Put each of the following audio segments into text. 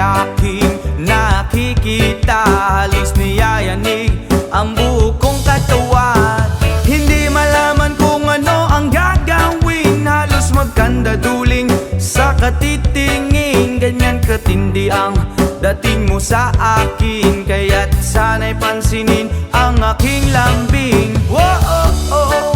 aking nakikita. Halos niyayanig ang buo kong katawan. Hindi malaman kung ano ang gagawin. Halos magkandaduling sa katitingin. Ganyan katindi ang dating mo sa akin, kaya't sana'y pansinin ang aking lambing. Whoa, oh, oh.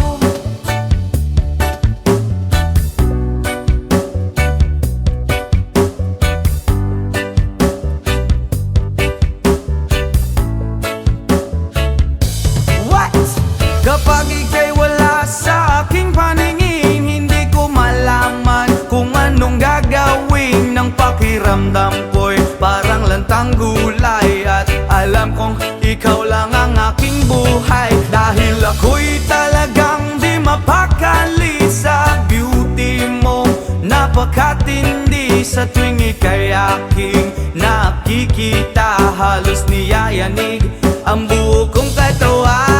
Kapag ika'y wala sa aking paningin, hindi ko malaman kung anong gagawin. Ng pakiramdam ko'y parang lantang gulay, at alam kong ikaw lang ang aking buhay. Dahil ako'y talagang di mapakali sa beauty mo. Napakatindi sa tuwing ika'y aking nakikita. Halos niyayanig ang buo kong katawan.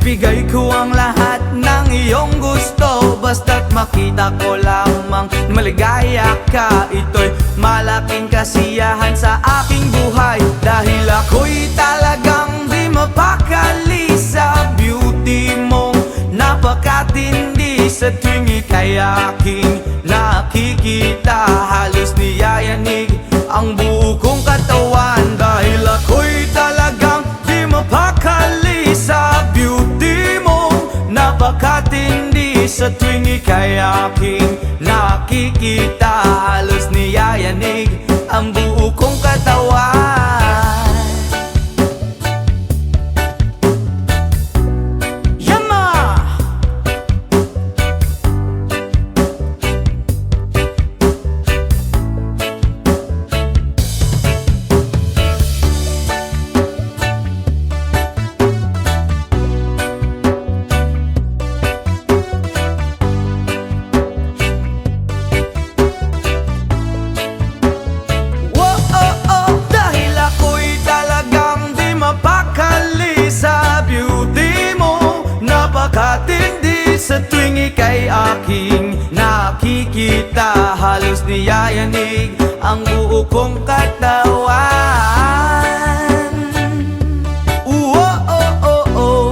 Ibigay ko ang lahat ng iyong gusto, basta't makita ko lamang maligaya ka. Ito'y malaking kasiyahan sa aking buhay, dahil ako'y talagang di mapakali sa beauty mo. Napakatindi sa tuwing ika'y aking nakikita. Halos niyayanig ang buo kong katawan, dahil ako'y talagang di mapakali sa beauty mo. Napakatindi sa tuwing ika'y aking nakikita. Halos niyayanig ang buo kong katawan. Yama! Napakatindi sa tuwing ika'y aking nakikita. Halos niyayanig ang buo kong katawan. Oh, oh, oh, oh.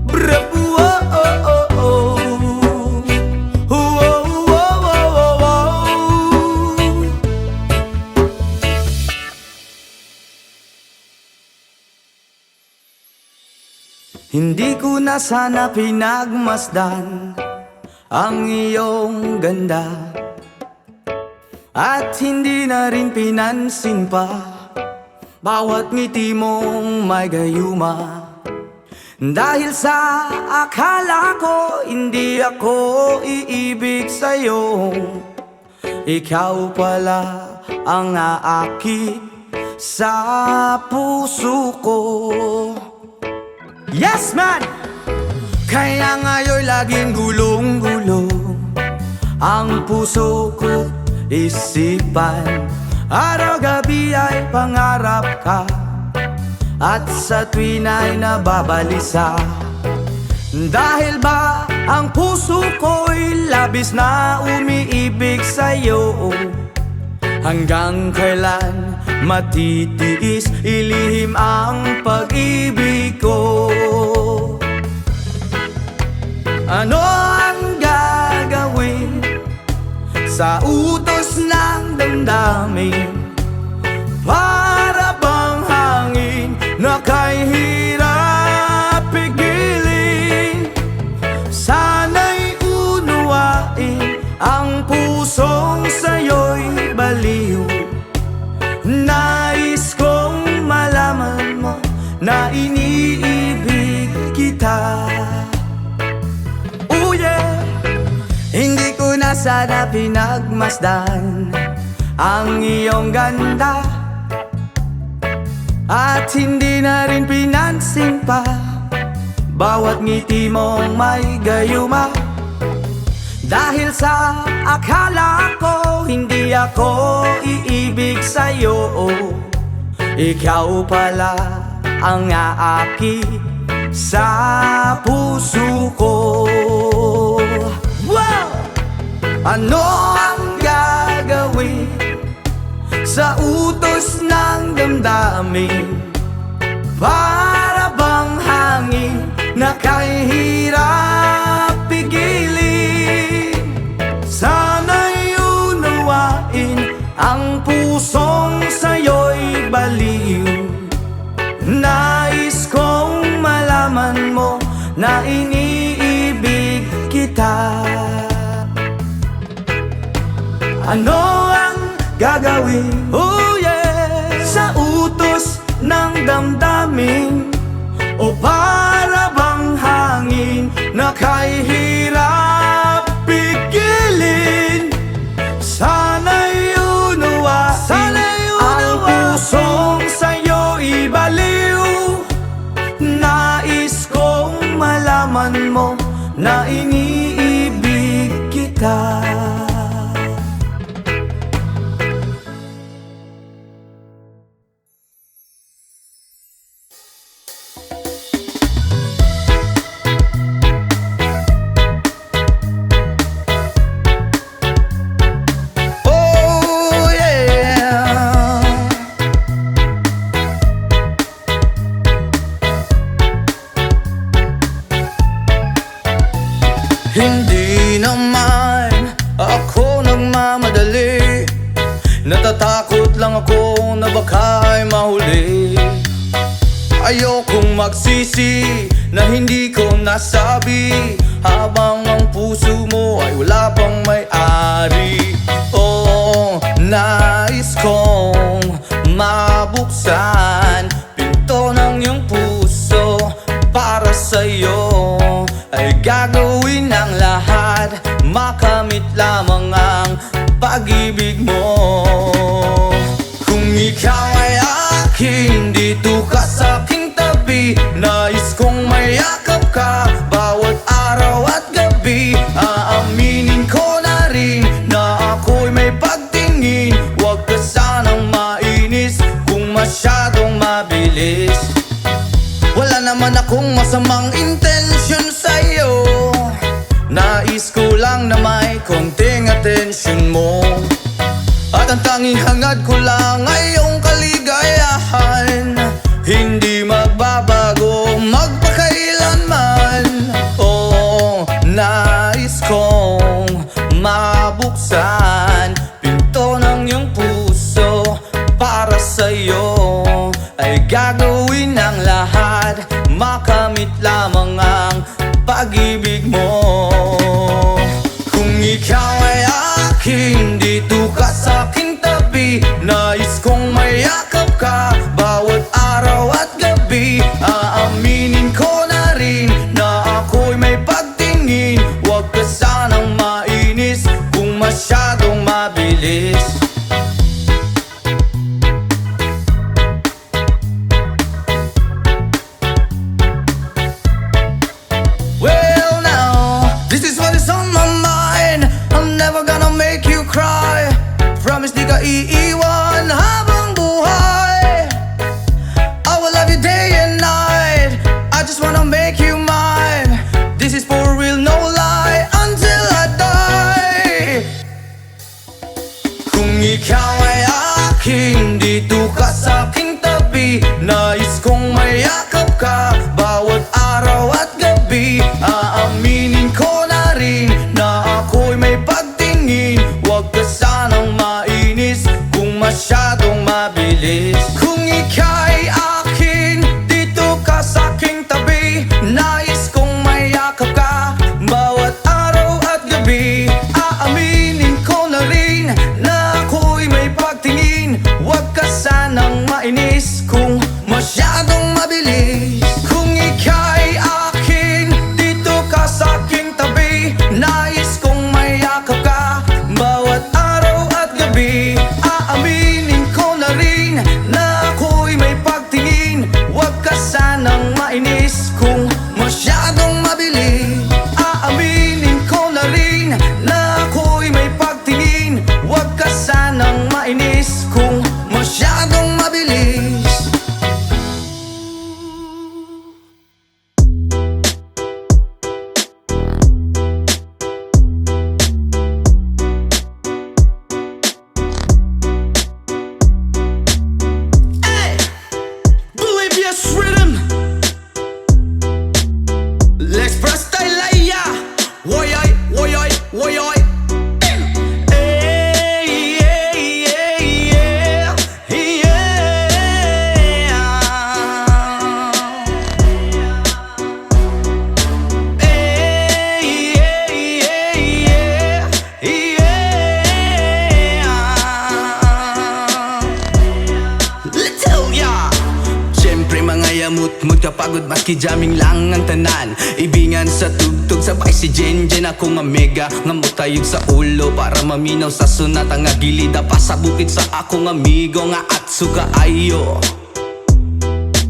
Brap, oh, oh, oh, oh. Oh, oh, oh, oh, oh. Hindi ko na sana pinagmasdan ang iyong ganda, at hindi na rin pinansin pa bawat ngiti mong may gayuma. Dahil sa akala ko hindi ako iibig sa'yo, ikaw pala ang aakit sa puso ko. Yes, man! Kaya ngayon'y laging gulong-gulong ang puso ko, isipan. Araw-gabi ay pangarap ka, at sa tuwin ay nababalisa. Dahil ba ang puso ko'y labis na umiibig sa'yo? Hanggang kailan matitiis ilihim ang pag-ibig ko? Ano ang gagawin sa utos ng damdamin? Para bang hangin na kay hirap pigilin? Sana'y unuwain ang pusong sa'yo'y baliw. Nais kong malaman mo na iniibig kita. Oh yeah! Hindi ko na sana pinagmasdan ang iyong ganda, at hindi na rin pinansin pa bawat ngiti mong may gayuma. Dahil sa akala ko hindi ako iibig sa'yo, ikaw pala ang aaki sa puso ko. Wow! Ano ang gagawin sa utos ng damdamin? Para bang hangin na kahirap pigilin? Sana'y unawain ang pusong sa'yo'y baliw. Nais kong malaman mo na iniibig kita. Ano ang gagawin? Oh yeah! Sa utos ng damdamin, o para bang hangin na kahirap pigilin? Sana'y unawain ang pusong sa'yo'y baliw. Nais kong malaman mo na iniibig kita. Hindi naman ako nagmamadali, natatakot lang ako na baka'y mahuli. Ayokong magsisi na hindi ko nasabi, habang ang puso mo ay wala pang may-ari. Oh, nais kong mabuksan pinto ng iyong puso. Para sa'yo ay gagawin ang lahat, makamit lamang ang pag-ibig mo. Kung ikaw ay akin, dito ka sa aking tabi. Nais kong mayakap ka bawat araw at gabi. Aaminin ko na rin na ako'y may pagtingin. Huwag ka sanang mainis kung masyadong mabilis. Wala naman akong masamang intensyon sa'yo, nais ko lang na may konting atensyon mo. At ang tanging hangad ko lang ay iyong kaligayahan, hindi magbabago magpakailanman. Oh, nais kong mabuksan pinto ng iyong puso. Para sa'yo ay gagawin ang lahat, makamit lamang ang pag-ibig mo. Kung ikaw ay akin, dito ka sa aking tabi. Nais kong mayakap ka bawat araw at gabi. Aaminin ko na rin na ako'y may pagtingin. Huwag ka sanang mainis kung masyadong mabilis. Promise di ka iiwan habang buhay. I will love you day and night. I just wanna make you mine. This is for real, no lie, until I die. Kung ikaw ay akin, dito ka sa aking tabi. Nais kong mayakap ka bawat araw at gabi. Aaminin ko na rin na ako'y may pagtingin. Huwag ka sanang mainis kung masyadong mabilis. Kung ika'y akin, dito ka sa aking tabi. Nais kong mayakap ka bawat araw at gabi. Aaminin ko na rin na ako'y may pagtingin. Huwag ka sanang mainis kung masyadong mabilis. Kung ika'y akin, dito ka sa aking tabi. Nais kong mayakap ka bawat araw at gabi. Aaminin ko na rin na ako'y may pagtingin. Huwag ka sanang mainis kung masyadong mabilis. Aaminin ko na rin na amot-mot kapagod maski jamming lang ang tanan. Ibingan sa tugtog sabay si Jenjen ako nga mega nga mutayog sa ulo para maminaw sa sunat ang agilida pa sa bukid sa akong amigo nga atsuga ayo.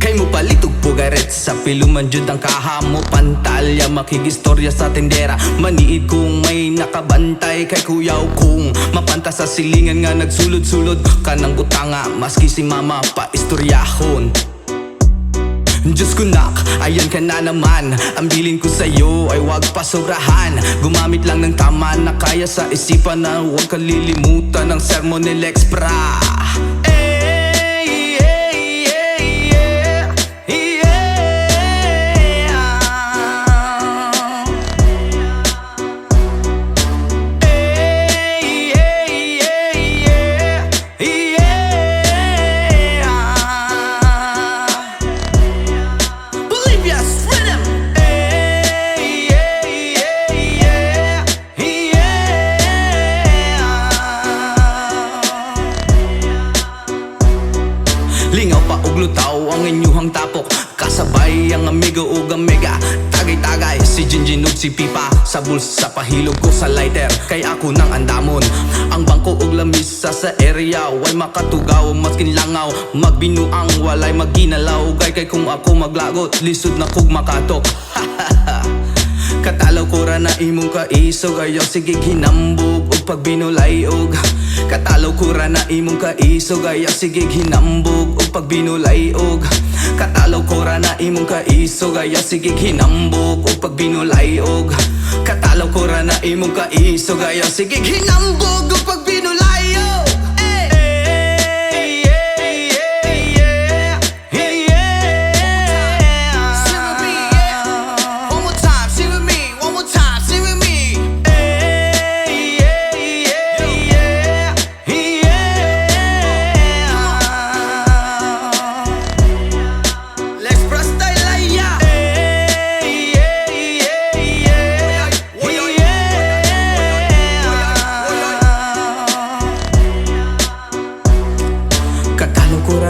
Kay mo palitog pugaret sa piluman jud ang kahamo pantalya makigistorya sa tendera maniid kung may nakabantay kay kuyaw kung mapanta sa silingan nga nagsulod-sulod kanang butanga maski si mama pa istoryahon. Diyos ko nak, ayan ka na naman. Ang bilin ko sa'yo ay wag pasobrahan. Gumamit lang ng tama na kaya sa isipan na huwag kalilimutan ng sermon ni Lex Pra. Lingaw pa og lutaw ang inyuhang tapok kasabay ang amigo ug ang mega tagay-tagay si Jinjin ug si Pipa sa bulsa pahilog ko sa lighter kay ako nang andamon ang bangko ug lamisa sa area way makatugaw maskin langaw magbinuang walay maginalaw kay kung ako maglagot lisod na kog makatok. Katalaw ko ra na imong kaisog ayaw sige hinambog ug pagbinulay og katalaw ko ra na imong kaisog ayaw sige hinambog ug pagbinulay og katalaw ko ra na imong kaisog ayaw sige hinambog ug pagbinulay og katalaw ko ra na imong kaisog ayaw sige hinambog ug pagbinulay og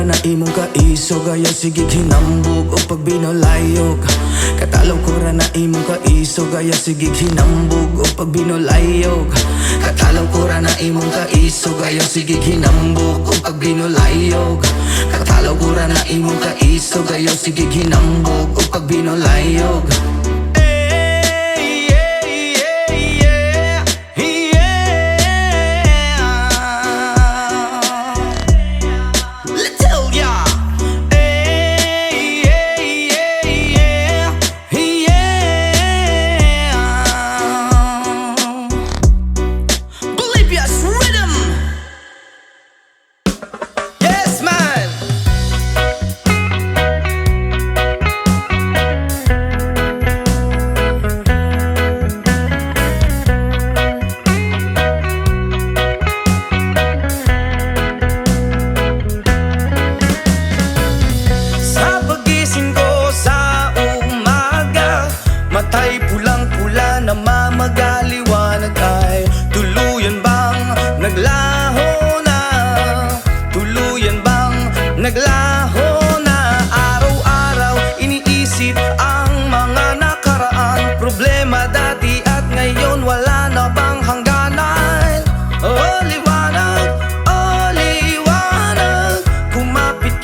na imong kaisog ayaw sige hinambog o pagbinolayog katalaw ko ra na imong kaisog ayaw sige hinambog o pagbinolayog katalaw ko ra na imong kaisog ayaw sige hinambog o pagbinolayog katalaw ko ra na imong kaisog ayaw sige hinambog o pagbinolayog. Matay pulang-pula na mamagaliwanag ay tuluyan bang naglaho na? Tuluyan bang naglaho na? Araw-araw iniisip ang mga nakaraan problema dati at ngayon wala na bang hangganan? Oh liwanag, kumapit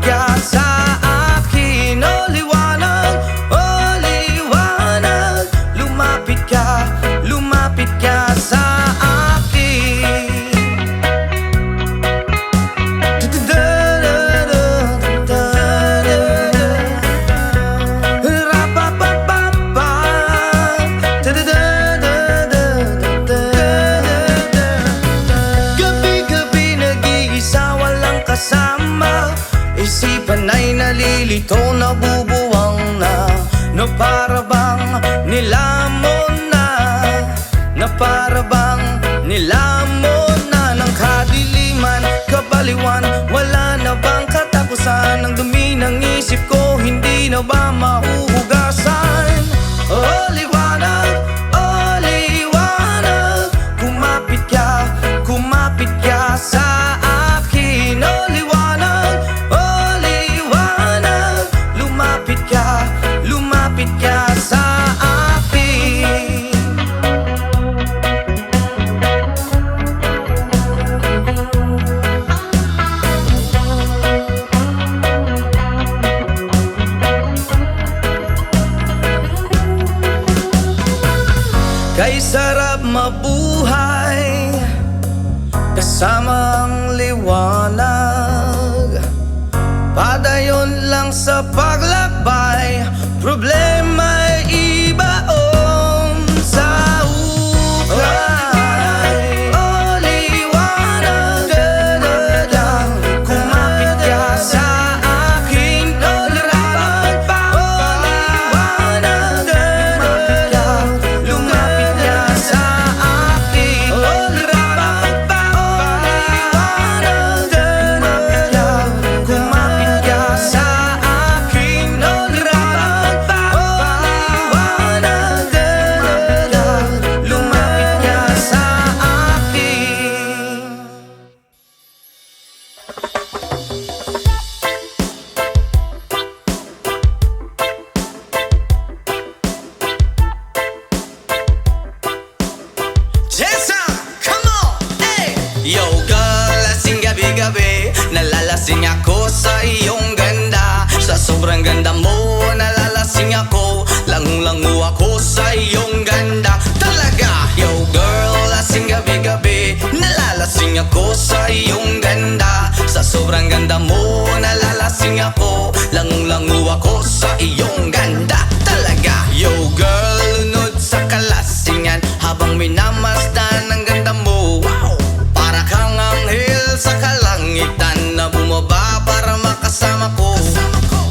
ka sa akin. Oh liwanag, lumapit ka sa akin. Gabi-gabi nag-iisa walang kasama isipan ay nalilito nabubuwang na para bang nilamon na para bang nilamon na ng kadiliman, kabaliwan. Wala na bang katapusan? Ang dumi ng isip ko hindi na ba mahuhugasan? Oh liwanag, kumapit ka sa akin. Oh liwanag, mabuhay kasama ang liwanag. Padayon lang sa paglakbay, problema'y ibaon sa ukay. O liwanag, da-da-da, kumapit ka sa aking liwanag. O liwanag, da-da-da, lumapit ka sa aking liwanag. O liwanag, da-da-da, kumapit ka sa aking liwanag. O liwanag, da-da-da, lumapit ka sa akin. Jason, come on! Hey! Yo girl, lasing gabi-gabi, nalalasing ako sa iyong ganda. Sa sobrang ganda mo, nalalasing ako, langung-langu ako sa iyong ganda. Talaga! Yo girl, lasing gabi-gabi, nalalasing ako sa iyong ganda. Sa sobrang ganda mo, nalalasing ako, langung-langu ako sa iyong ganda. Talaga! Yo girl, lunod sa kalasingan habang minamasdan ang ganda mo. Wow! Para kang anghel sa kalangitan na bumaba para makasama ko.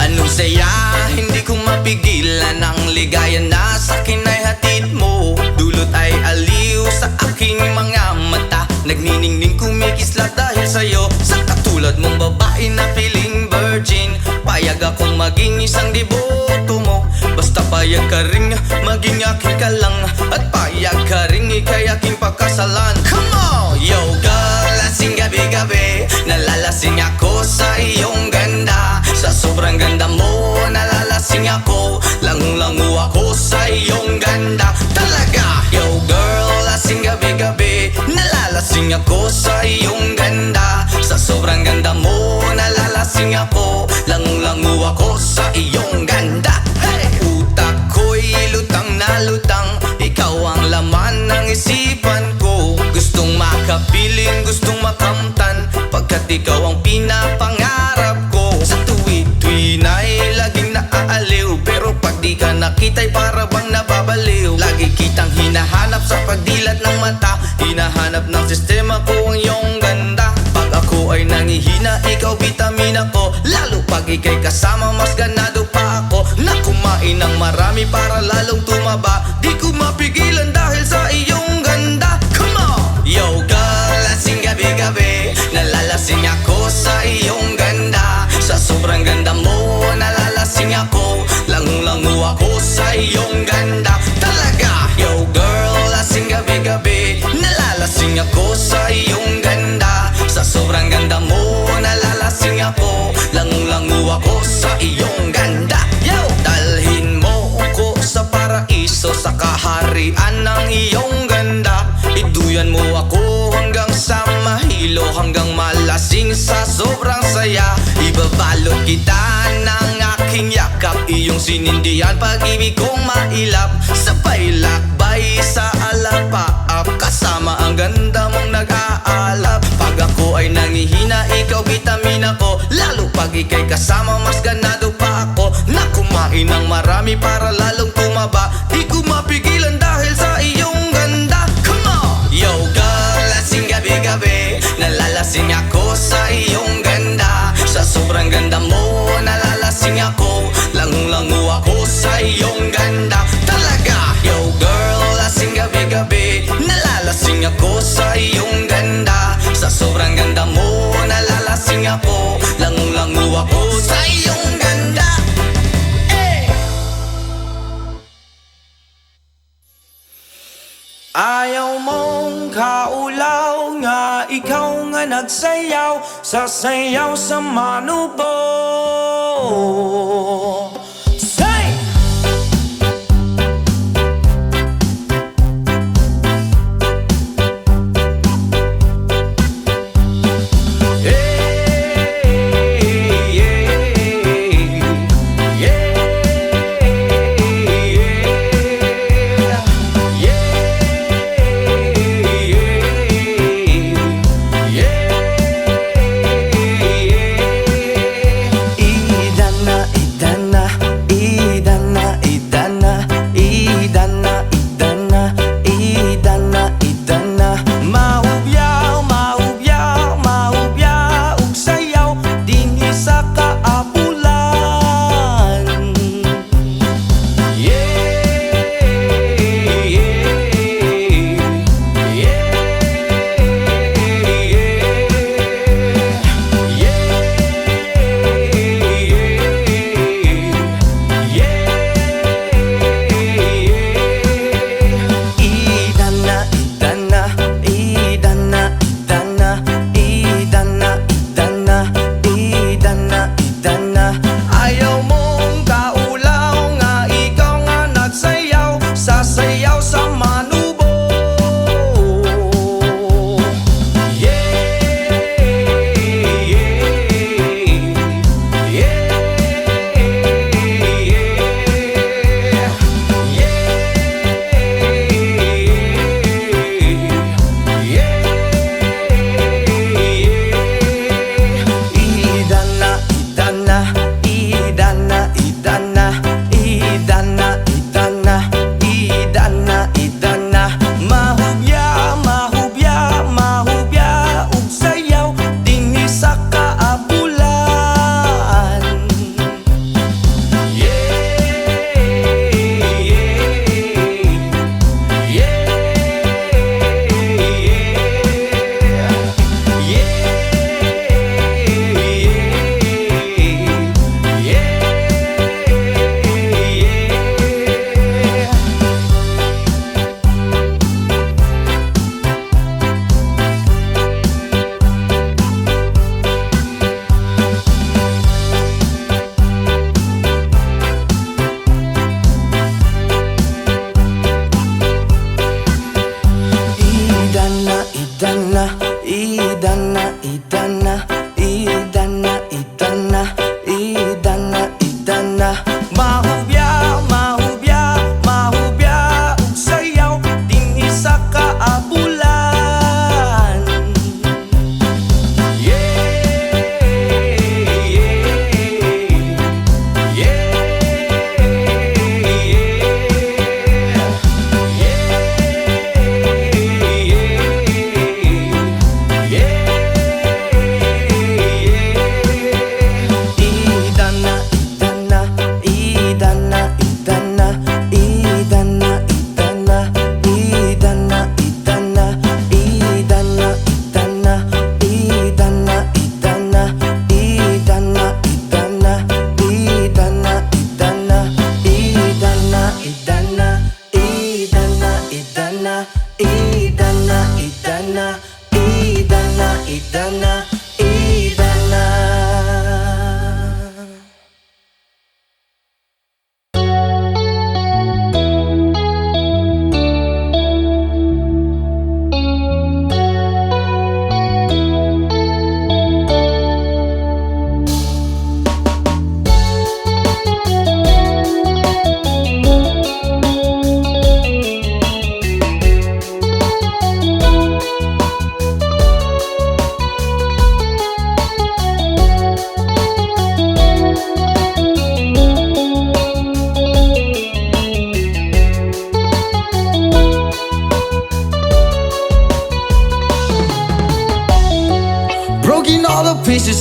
Anong saya, hindi ko mapigilan ang ligaya na sa'kin ay hatid mo. Dulot ay aliw sa aking mga mata, nagniningning kumikislat dahil sa'yo. Sa katulad mong babae na piling virgin, payag akong maging isang deboto mo. Basta payag ka ring maging akin ka lang, at payag ka ring ikay aking pagkasalan. Come on! Yo girl, lasing gabi-gabi, nalalasing ako sa iyong ganda. Sa sobrang ganda mo, nalalasing ako, langung-langu ako sa iyong ganda. Talaga! Yo girl, lasing gabi-gabi, nalalasing ako sa iyong ganda. Sa sobrang ganda mo, nalalasing ako, langung-langu ako sa iyong ganda. Hey! Utak ko'y lutang na lutang, ikaw ang laman ng isipan ko. Gustong makapiling, gustong makamtan, pagkat ikaw ang pinapangarap ko. Sa tuwi-tuwi na'y laging naaaliw, pero pag di ka nakita'y para bang nababaliw. Lagi kitang hinahanap sa pagdilat ng mata, hinahanap ng sistema ko ang iyong ganda. Pag ako ay nangihina, ikaw vitamina ko, lalo pag ikay kasama mas ganado pa ako. Na kumain ng marami para lalong tumaba, di ko mapigilan dahil sa iyong ganda. Come on! Yo girl, lasing gabi-gabi, nalalasing ako sa iyong ganda. Sa sobrang ganda mo, nalalasing ako, langung-langu ako sa iyong ganda. Talaga! Yo girl, lasing gabi-gabi, nalalasing ako sa iyong ganda. Sa sobrang ganda mo, nalalasing ako, langung-langu ako sa iyong ganda. Yo! Dalhin mo ko sa paraiso, sa kaharian ng iyong ganda. Iduyan mo ako hanggang sa mahilo, hanggang malasing sa sobrang saya. Ibabalot kita ng aking yakap, iyong sinindihan pag-ibig kong mailap. Sabay lakbay sa alapaap, kasama ang ganda mong nag-aalap. Pag ako ay nangihina, ikaw vitamina ko, lalo pag ikay kasama mas ganado pa ako. Na kumain ng marami para lalong tumaba, di ko mapigilan dahil sa iyong ganda. Come on! Yo girl, lasing gabi-gabi, nalalasing ako sa iyong ganda. Sa sobrang ganda mo, nalalasing ako, langung-langu ako sa iyong ganda. Talaga! Yo girl, lasing gabi-gabi, nalalasing ako sa iyong ganda. Sa sobrang ganda mo, nalalasing ako, langung-langu ako sa iyong ganda. Ayaw mong kaulaw nga, ikaw nga nagsayaw sa sayaw sa manubo. Say!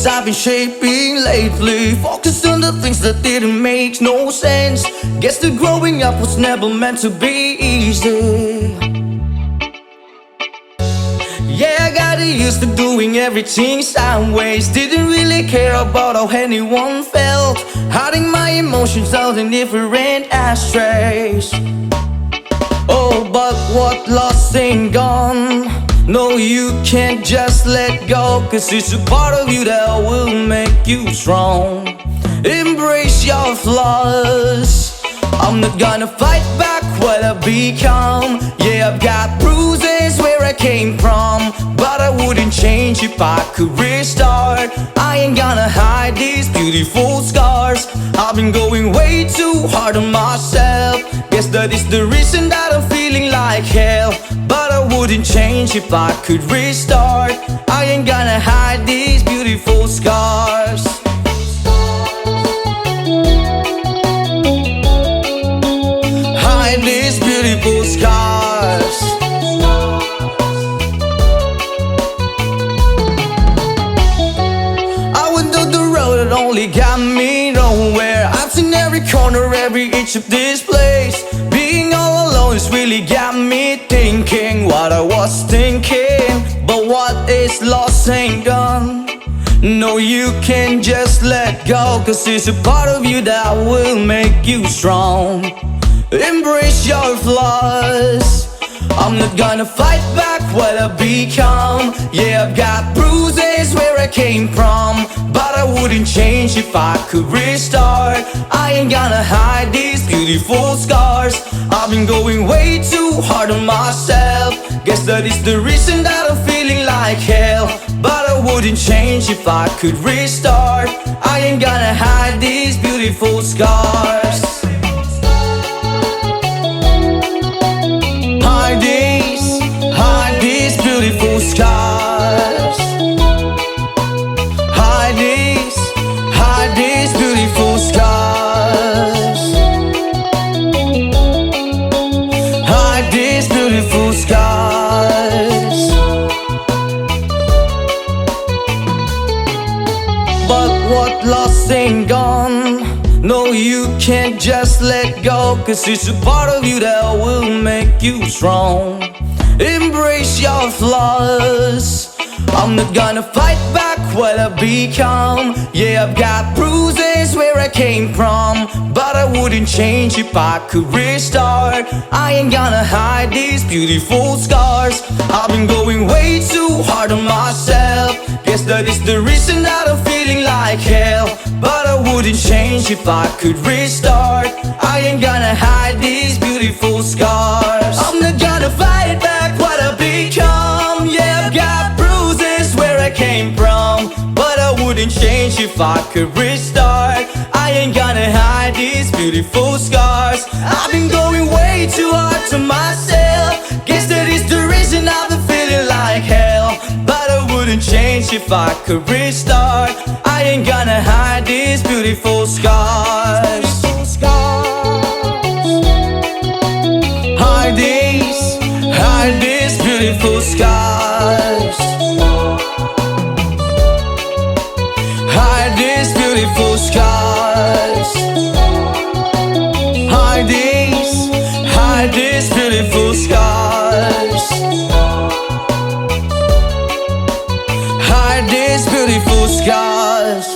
choices I've been shaping lately. Focused on the things that didn't make no sense. Guess that growing up was never meant to be easy. Yeah, I got used to doing everything sideways. Didn't really care about how anyone felt. Hiding my emotions out in different ashtrays. Oh, but what lost ain't gone. No, you can't just let go, 'cause it's a part of you that will make you strong. Embrace your flaws. I'm not gonna fight back what I've become. Yeah, I've got bruises where I came from, but I wouldn't change if I could restart. I ain't gonna hide these beautiful scars. I've been going way too hard on myself. Guess that is the reason that I'm feeling like hell. But I wouldn't change if I could restart. I ain't gonna hide these beautiful scars. Hide these beautiful scars. I went down the road that only got me nowhere. I've seen every corner, every inch of this place. Being all alone has really got me thinking what I was thinking. But what is lost ain't gone. No, you can't just let go, 'cause it's a part of you that will make you strong. Embrace your flaws. I'm not gonna fight back what I've become. Yeah, I've got bruises where I came from, but I wouldn't change if I could restart. I ain't gonna hide these beautiful scars. I've been going way too hard on myself. Guess that is the reason that I'm feeling like hell. But I wouldn't change if I could restart. I ain't gonna hide these beautiful scars. Hide these beautiful scars. Hide these beautiful scars. Hide these beautiful scars. But what lost ain't gone. No, you can't just let go, 'cause it's a part of you that will make you strong. Embrace your flaws. I'm not gonna fight back what I've become. Yeah, I've got bruises where I came from, but I wouldn't change if I could restart. I ain't gonna hide these beautiful scars. I've been going way too hard on myself. Guess that is the reason that I'm feeling like hell. But I wouldn't change if I could restart. I ain't gonna hide these beautiful scars. I'm not gonna fight back what I've become. Yeah, I've got bruises where I came from, but I wouldn't change if I could restart. I ain't gonna hide these beautiful scars. I've been going way too hard to myself. Guess that is the reason I've been feeling like hell. But I wouldn't change if I could restart. I ain't gonna hide these beautiful scars. Hide these beautiful scars. Hide these beautiful scars. Hide these beautiful scars. Hide these beautiful scars.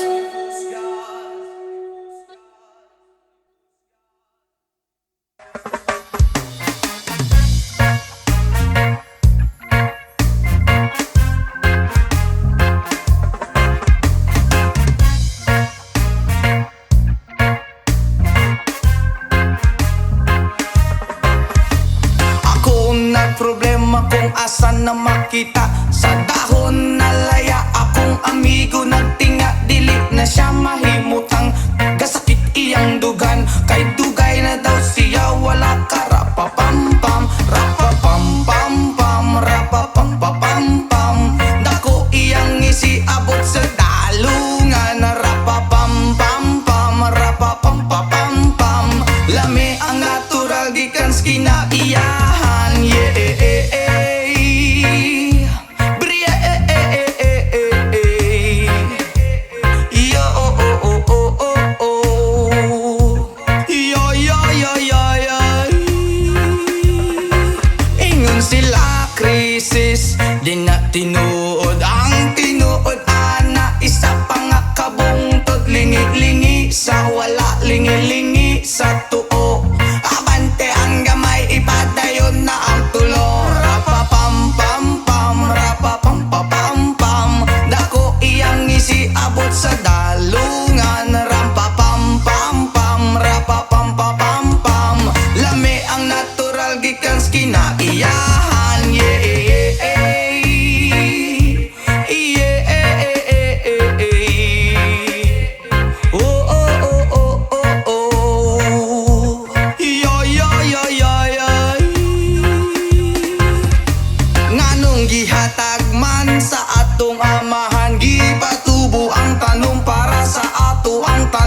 Problema kung asan na makita. Sa dahon na laya akong amigo nagtinga. Dili na siya mahimutang gasakit iyang dugan. Kay dugay na daw siya wala ka. Rapapam-pam, rapapam-pam-pam, rapapam-pam-pam. Dako iyang isiabot sa dalungan. Rapapam-pam-pam, rapapam-pam-pam. Lami ang natural gikan skinaiyahan. Yeah.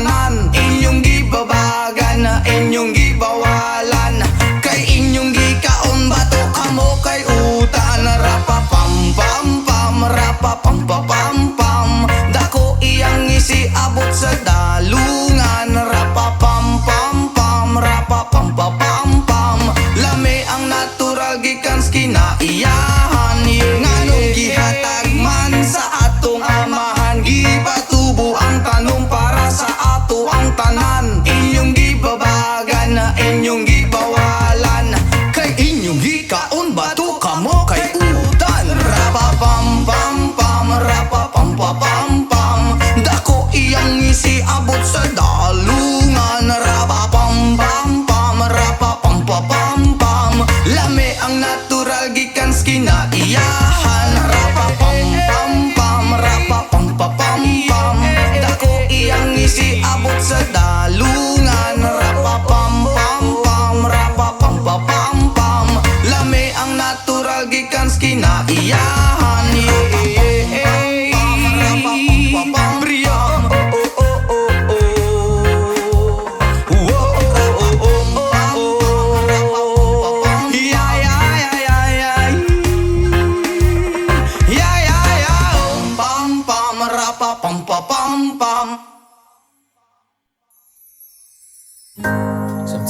tanan. Inyong gibabagan, inyong gibawalan, kay inyong gikaon bato kamo kay utan. Rapa pam pam pam, rapa pam pam pam pam, dako iyang isiabot sa dalungan. Rapa pam pam pam, rapa pam pam pam pam, lami ang natural gikan kinaiyahan. Nganong gihatag man sa atong amahan, gipatubo ang tanom para sa ato ang tanan. Inyong gibabagan, inyong gibawalan, kay inyong gikaon bato kamo kay utan. Rapa pam pam pam, rapa pam pam pam pam, dako iyang isiabot sa dalungan. Rapa pam pam pam, rapa pam pam pam pam, lami ang natural gikan kinaiyahan. Rapa pam pam pam, rapa pam pam pam pam, dako iyang isiabot sa dalungan. Rapa pam pam pam, rapa pam pam pam pam, lami ang natural gikan kinaiyahan.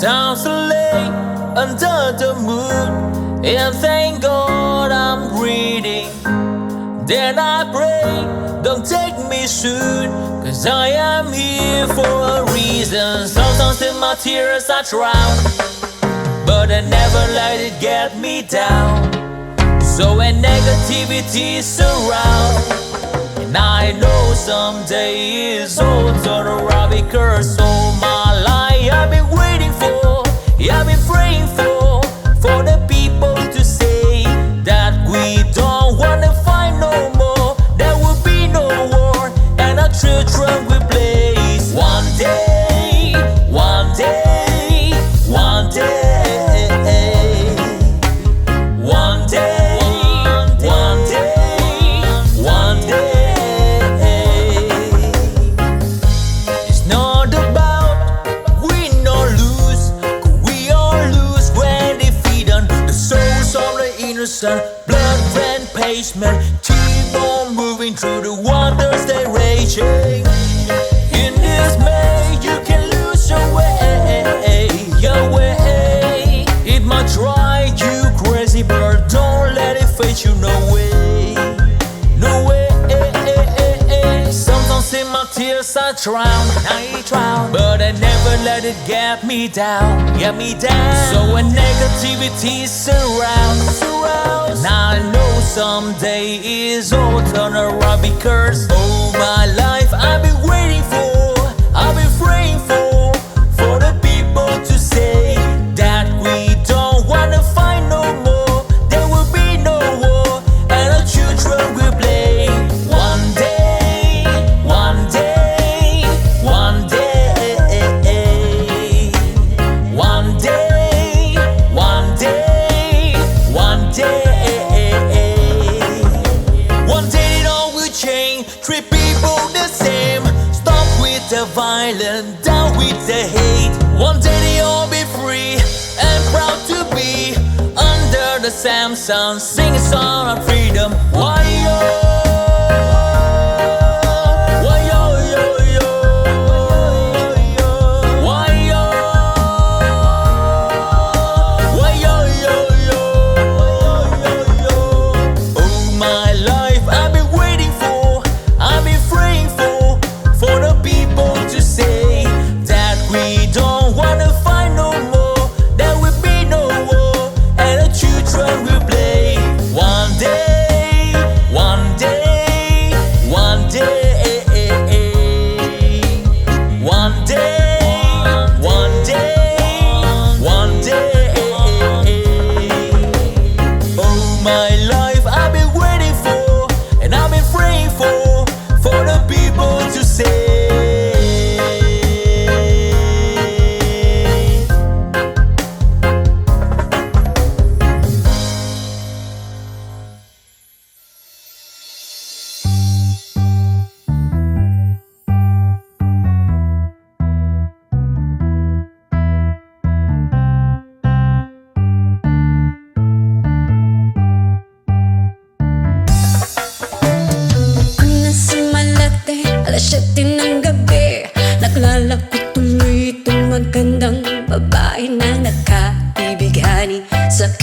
Sometimes I lay under the moon and thank God I'm breathing. Then I pray, don't take me soon, cause I am here for a reason. Sometimes in my tears I drown, but I never let it get me down. So when negativity surrounds, and I know someday it's all turn around, because all my life I've been waiting for, I've been praying for the people to say that we don't wanna fight no more. There will be no war, and our children will blaze. One day, one day, one day, one day, one day, one day. It's not about win or lose, 'cause we all lose when defeat on the souls of the innocent. Blood ran pavement, keep on moving through the waters they raging. In this May, you can lose your way, your way. It might drive you crazy, but don't let it face you. No way, no way. Sometimes in my tears I drown, but I never let it get me down, get me down. So when negativity surrounds, and I know someday is all turn around, because all my life I've been waiting for, I've been praying for the people to say that we don't wanna fight no more. There will be no war, and our children will play. One day, one day, one day, one day, one day, one day. One day it all will change, treat people the same. Stop with the violence, down with the hate. One day they all be free and proud to be under the same sun, sing a song of freedom. Why yo? Why yo yo yo? Why yo? Why yo yo yo? All my life I've been waiting for, I've been praying for the people to say that we don't wanna fight no more. There will be no war, and the children will play. One day, one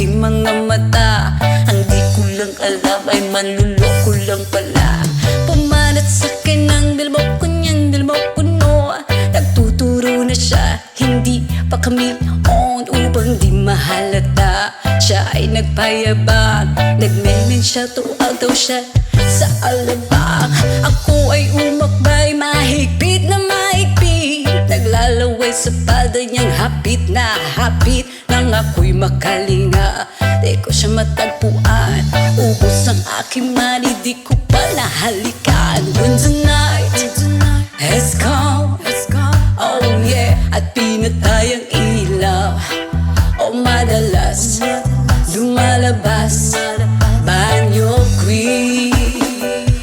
aking mga mata. Ang di ko lang alam ay manluloko lang pala. Pumanat sa'kin ang dalmo ko niyang dalmo puno. Nagtuturo na siya, hindi pa kami on upang di mahalata. Siya ay nagpayabang, nagmemen siya, tuwag daw siya sa alabang. Ako ay umakbay, mahigpit na mahigpit. Naglalaway sa palda niyang hapit na hapit. Nang ako'y makalinga, di ko siya matagpuan. Ubos ang aking mali, di ko pa nahalikan. When the night has come, oh yeah, at pinatay ang ilaw. Oh madalas lumalabas banyo queen.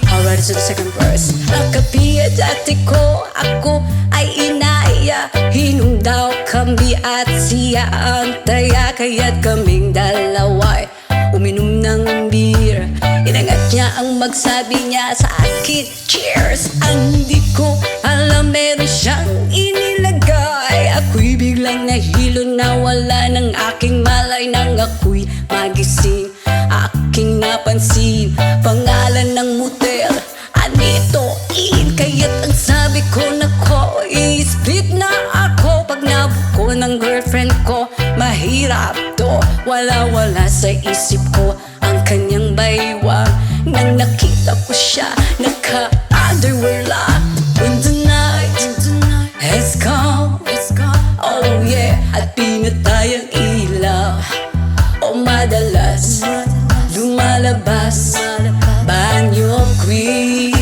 Alright, so the second verse. Nakapiya dati ko, ako ay inaya. Hinom daw kami at siya ang taya. Kaya't kaming dalaway uminom ng beer. Inangat niya ang magsabi niya sa akin, cheers. Ang di ko alam meron siyang inilagay. Ako'y biglang nahilo, nawala ng aking malay. Nang ako'y magising, aking napansin pangalan ng motel, Anito Inn. Kaya't ang sabi ko, nako, i-split na ako. Pag nabuko ng girlfriend ko, mahirap to. Wala-wala sa isip ko ang kanyang baywang. Nang nakita ko siya, naka-underwear lang. When the night has come, oh yeah, at pinatay ang ilaw. Oh madalas lumalabas banyo queen.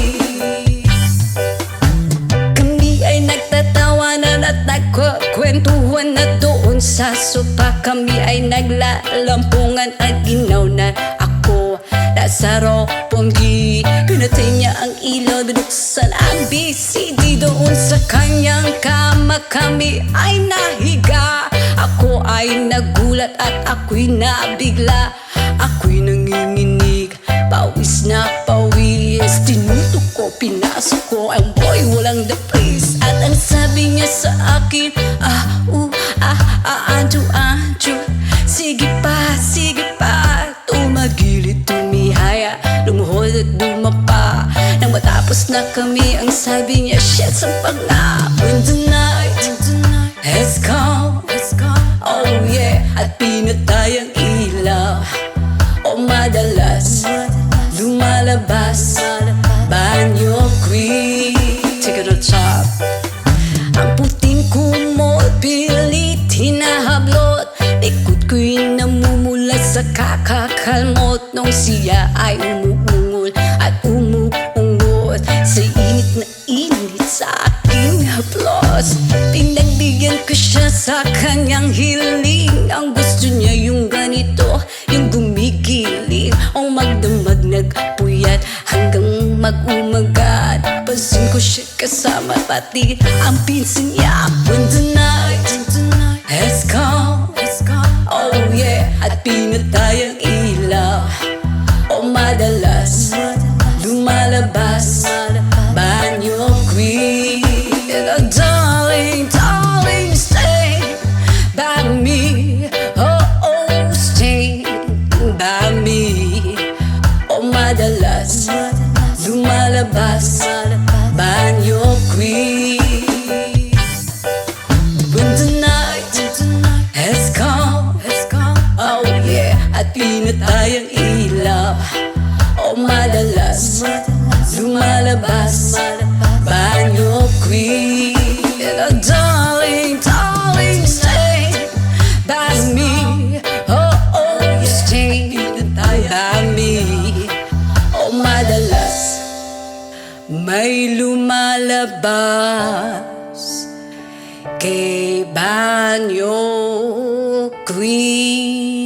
Kami ay nagtatawanan at nagkukwentuhan na doon sa sopa. Kami ay naglalampungan at ginaw na ako nasa roponggi. Pinatay niya ang ilaw, binuksan ang BCD. Doon sa kanyang kama kami ay nahiga. Ako ay nagulat at ako'y nabigla. Ako'y nanginginig, pawis na pawis. Tinutok ko, pinasok ko ang boy, walang the place. At ang sabi niya sa akin, Anjo, sige pa, tumagilid, tumihaya, lumuhod at dumapa. Nang matapos na kami, ang sabi niya, shit, sampag na. When the night has come, oh yeah, at pinatay ang ilaw. Oh madalas lumalabas banyo queen. Take it to the top. Ang puting kumot, pilit hinahablot. Likod ko'y namumula sa kakakalmot. Nung siya ay umuungol at umuungot sa init na init sa aking haplos. Pinagbigyan ko siya sa kanyang hiling. Ang gusto niya yung ganito, yung gumigiling. O magdamag nagpuyat hanggang mag-umagat. Pansin ko siya kasama pati ang pinsan niya. When the night has come, oh yeah, at pinatay ang ilaw. O madalas lumalabas banyo queen. And darling, stay by me. Oh, stay by me. O madalas lumalabas banyo queen. When the night has come, oh yeah, at pinatay ang ilaw. O madalas lumalabas banyo queen. And darling, stay by me. Oh, stay by me. O madalas may lumalabas kay banyo queen.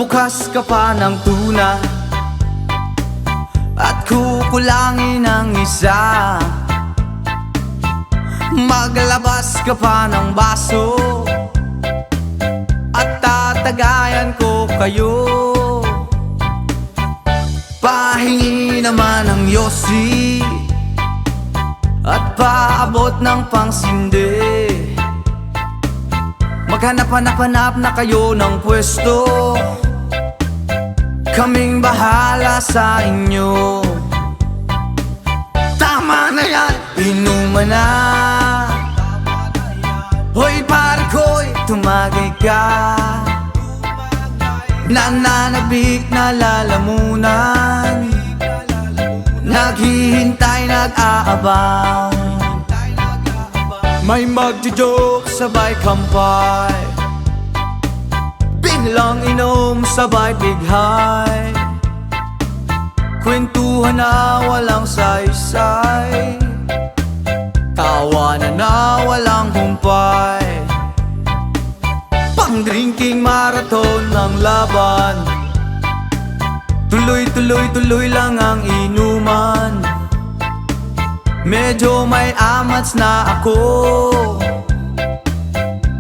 Magbukas ka pa ng tuna at kukulangin ng isa. Maglabas ka pa ng baso at tatagayan ko kayo. Pahingi naman ng yosi at paabot ng pangsindi. Maghanap-hanap na kayo ng pwesto, kaming bahala sa inyo. Tama na yan, inuman na. Hoy pare ko'y tumagay ka. Nananabik na lalamunan, naghihintay, nag-aabang. May magjo-joke, sabay kampay, biglang inom, sabay bighay. Kwentuhan na walang saysay, tawanan na walang humpay. Pang-drinking marathon ng laban, tuloy-tuloy-tuloy lang ang inuman. Medyo may amats na ako,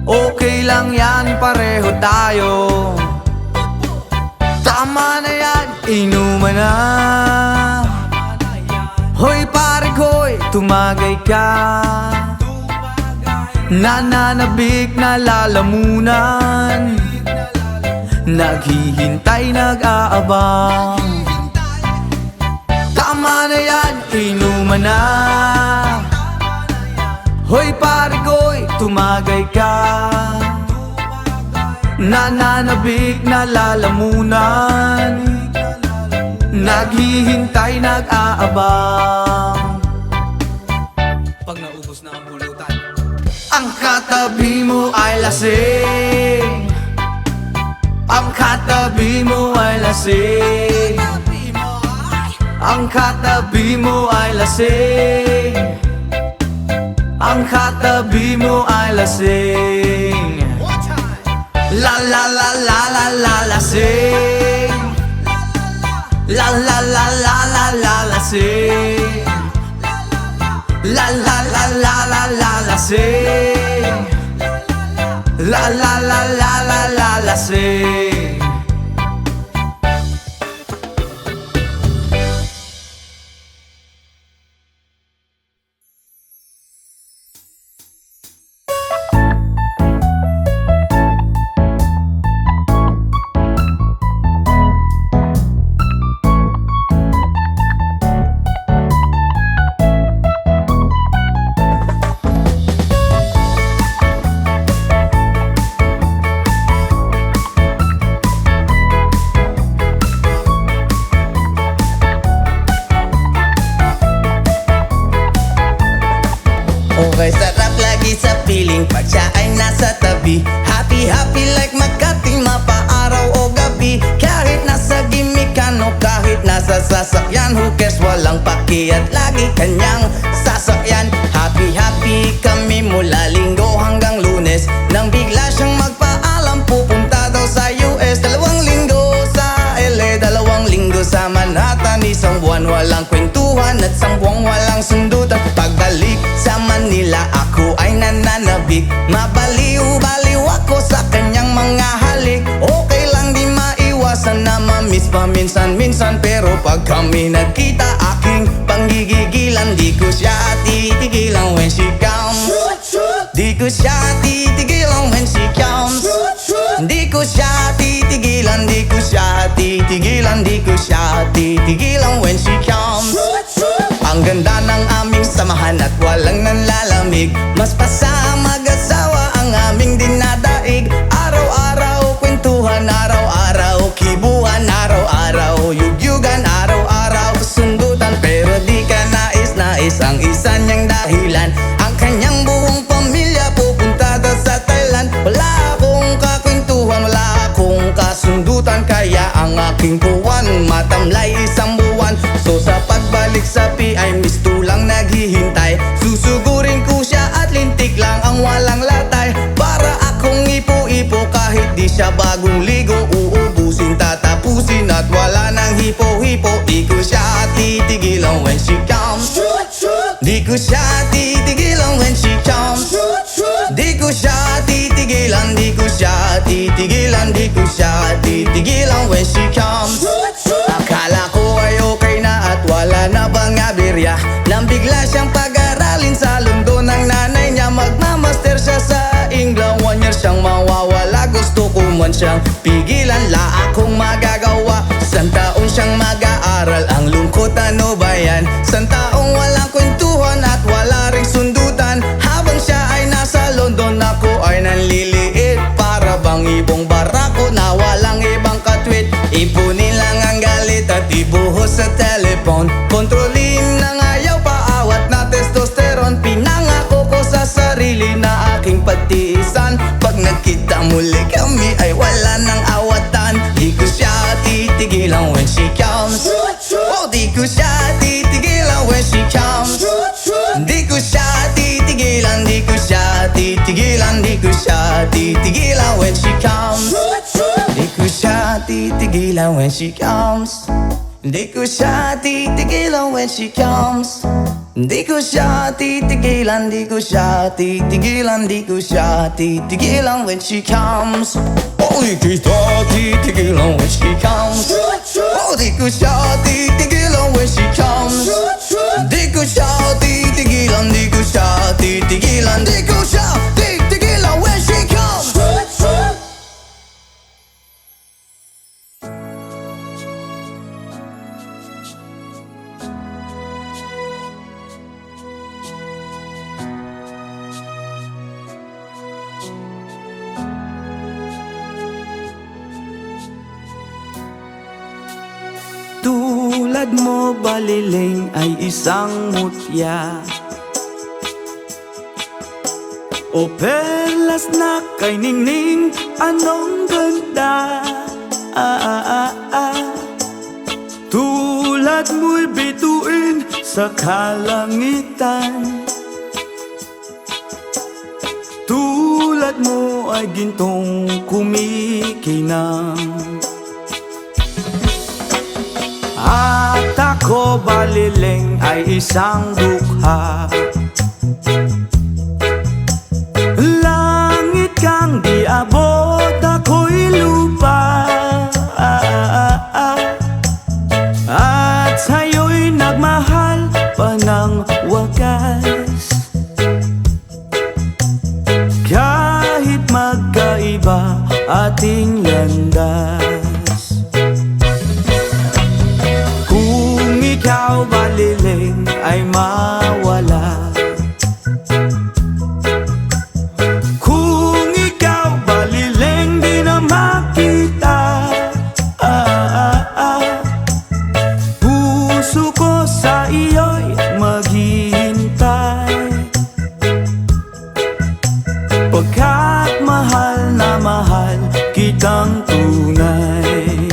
okay lang yan, pareho tayo. Tama na yan, inuman na. Hoy pare ko'y tumagay ka. Nananabik na lalamunan, naghihintay, nag-aabang. Tama na yan, inuman na. Hoy pare ko'y tumagay ka. Nananabik na lalamunan, naghihintay, nag-aabang. Pag naubos na ang bulutan, ang katabi mo ay lasing. Ang katabi mo ay lasing. Ang katabi mo ay lasing. Ang katabi mo ay lasing. La la la la la la lasing. La la la la la la lasing. La la la la la la lasing. La la la la la la lasing. Okay, sarap lagi sa piling pag siya ay nasa tabi. Happy, happy like Makati, mapaaraw o gabi. Kahit nasa gimikan o kahit nasa sasakyan, who cares, walang paki at lagi kanyang sasakyan. Happy, happy kami mula Linggo hanggang Lunes, nang bigla siyang magpaalam pupunta daw sa US. 2 linggo sa LA, 2 linggo sa Manhattan. Isang buwan walang kwentuhan at 1 buwang walang sundutan. Pagbalik sa Manila ako ay nananabik, mabaliw-baliw ako sa kanyang mga halik. Okay lang di maiwasan na mamiss paminsan-minsan, pero pag kami nagkita aking panggigigilan. Di ko siya titigilan when she comes. Di ko siya titigilan when she comes. Di ko siya titigilan, di ko siya titigilan, di ko siya titigilan when she comes. Ang ganda ng aming samahan at walang nanlalamig, mas pa sa mag-asawa ang aming dinadaig. Araw-araw kwentuhan, araw-araw kibuhan, araw-araw yugyugan, araw-araw sundutan. Pero di ka nais-nais ang isa niyang dahilan, ang kanyang buong pamilya pupunta daw sa Thailand. Wala akong kakwentuhan, wala akong kasundutan, kaya ang aking buwan matamlay 1 buwan. So sa pagbalik sa PI, miss tulang naghihintay. Susugurin ko siya at lintik lang ang walang latay, para akong ipo-ipo kahit di siya bagong ligo. Uubusin tayo titigilan when she comes. Di ko siya titigilan when she comes. Di ko siya titigilan, di ko siya titigilan, di ko siya titigilan when she comes. Akala ko ay okay na at wala na bang aberya, nang bigla siyang pag-aralin sa London ng nanay niya. Magmamaster siya sa England, 1 year siyang mawawala. Gusto ko man siyang pigilan, la akong magagawa. San taon siyang mag-aaral, ang lungkot ano ba yan? San taong walang kwentuhan at wala ring sundutan. Habang siya ay nasa London, ako ay nanliliit. Para bang ibong barako na walang ibang katwit. Ipunin lang ang galit at ibuhos sa telephone. Kontrolin ng ayaw, paawat na testosterone. Pinangako ko sa sarili na aking pagtiisan. Pag nagkita muli kami ay wala nang awatan. Di ko siya titigilan when she comes. Oh, di ko siya titigilan when she comes. Di ko siya titigilan, di ko siya titigilan, di ko siya titigilan when she comes. Di ko siya titigilan when she comes. Di ko siya titigilan when she comes. Di ko siya titigilan, di ko siya titigilan, di ko siya titigilan when she comes. Oh, di ko siya titigilan when she comes. Oh, di ko siya titigilan when she comes. Di ko siya titigilan, di ko siya titigilan, di ko siya titigilan when she comes. Tulad mo baliling ay isang mutya, o perlas na kay ningning, anong ganda. Tulad mo'y bituin sa kalangitan. Tulad mo ay gintong kumikinang. At ako baliling ay isang dukha, langit kang di abot, ako'y lupa. At sa'yo'y nagmahal pa ng wagas. Kahit magkaiba ating landas, kung ikaw baliling ay mawala. Kung ikaw baliling di na makita. Puso ko sa iyo'y maghihintay, pagkat mahal na mahal kitang tunay.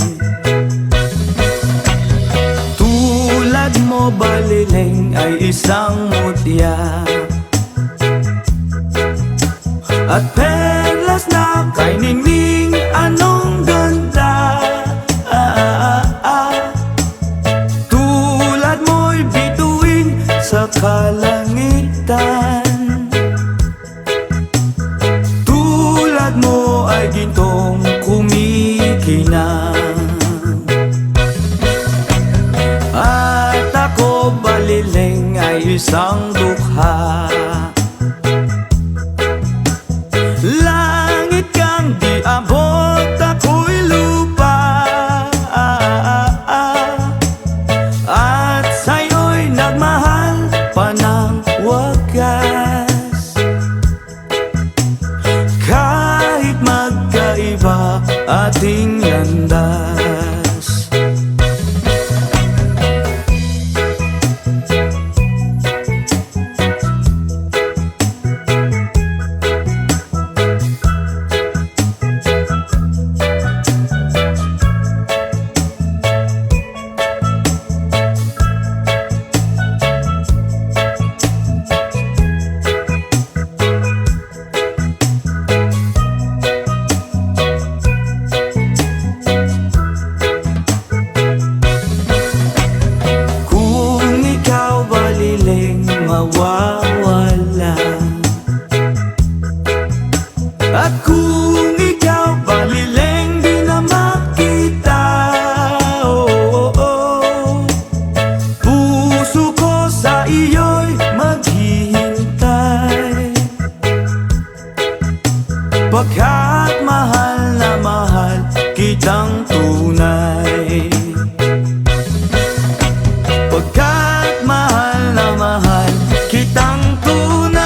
Tulad mo baliling ay isang mutya, at perlas na kay ningning, anong ganda. Tulad mo'y bituin sa kalangitan. Tulad mo ay gintong kumikinang. At ako baliling ay isang dukha, langit kang di abot, ako'y lupa. At sa'yo'y nagmahal pa ng wagas. Kahit magkaiba ating landas. mawawala. At kung ikaw balileng di na makita, oh, oh, oh, puso ko sa iyo'y maghihintay, pagkat mahal na mahal kitang tunay. Pagkat mahal na mahal kitang tunay.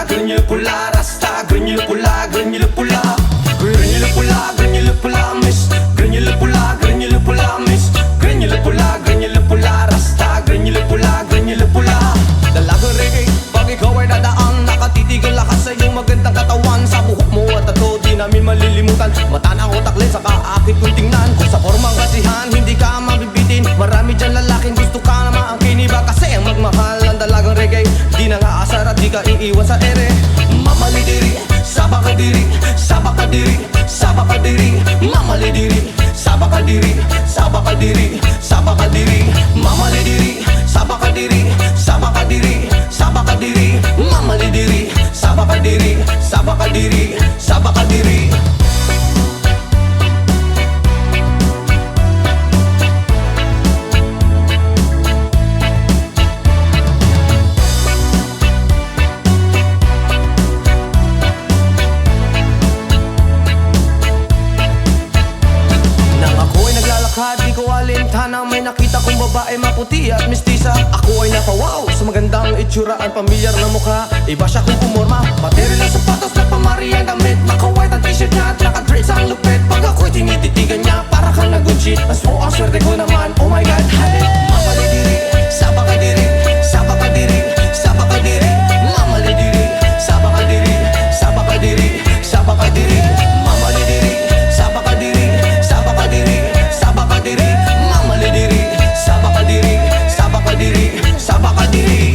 Grenyulo pula, rasta. Grenyulo pula, grenyulo pula. Grenyulo pula, grenyulo pula, miss. Grenyulo pula, grenyulo pula, miss. Grenyulo pula, grenyulo pula, rasta. Grenyulo pula, grenyulo pula. Dalagang reggae, pag ikaw ay dadaan, nakatitig ang lakas sa iyong magandang katawan. Sa buhok mo at tato, di namin malilimutan. Mata ng utak lens, saka akit kong tingnan. Kung sa formang kasihan, hindi ka mabibitin. Marami dyan lalaking gusto ka na maangkin. Iba kasi ang magmahal ang dalagang reggae. Di na nga asar at di ka iiwan sa ere. Mamalidiri, sabakadiri, sabakadiri, sabakadiri. Mamalidiri, sabakadiri, sabakadiri, sabakadiri. Mamalidiri, sabakadiri, sabakadiri, sabakadiri. Mamalidiri, sabakadiri, sabakadiri, sabakadiri. Di ko alintana, may nakita kong babae maputi at mistisa. Ako ay napawaw sa magandang itsura at pamilyar na mukha. Iba siya kung pumorma, material ang sapatos na pamari ang damit. Naka-white ang t-shirt niya at naka-dreads ang lupit. Pag ako'y tinititigan niya, para kang nag-good shit. Mas mo ang swerte ko naman, oh my god, habit. Mamalidiri, sabakadiri, sabakadiri, sabakadiri. Mamalidiri, sabakadiri, sabakadiri, sabakadiri. Mamalidiri, sabakadiri, sabakadiri, sabakadiri. Mamalidiri, sabakadiri, sabakadiri, sabakadiri.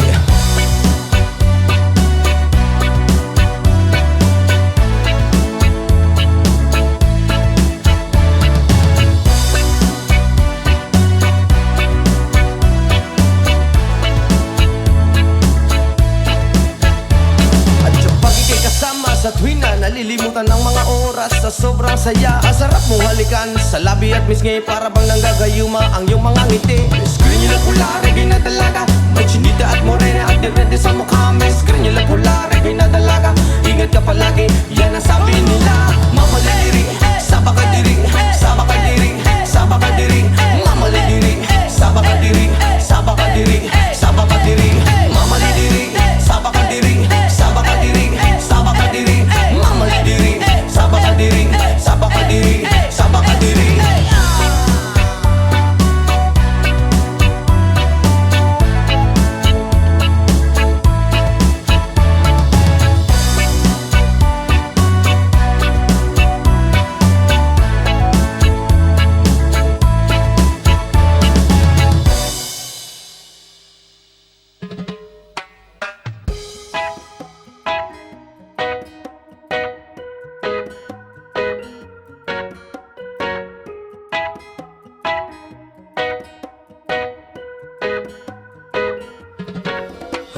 Sa tuwing na nalilimutan ng mga oras, sa sobrang saya, ang sarap mong halikan. Sa labi at misngi, para bang nanggagayuma ang iyong mga ngiti. Screen nila pula, reggae na dalaga. May chinita at morena at diferente sa mukha. May screen nila pula, reggae na dalaga. Ingat ka palagi, yan ang sabi nila. Mamalidiri, sabakadiri, sabakadiri, sabakadiri. Mamalidiri, sabakadiri, sabakadiri, sabakadiri. Mamalidiri, sabakadiri, sabakadiri, sabakadiri. Mamalidiri, sabakadiri, sabakadiri, sabakadiri.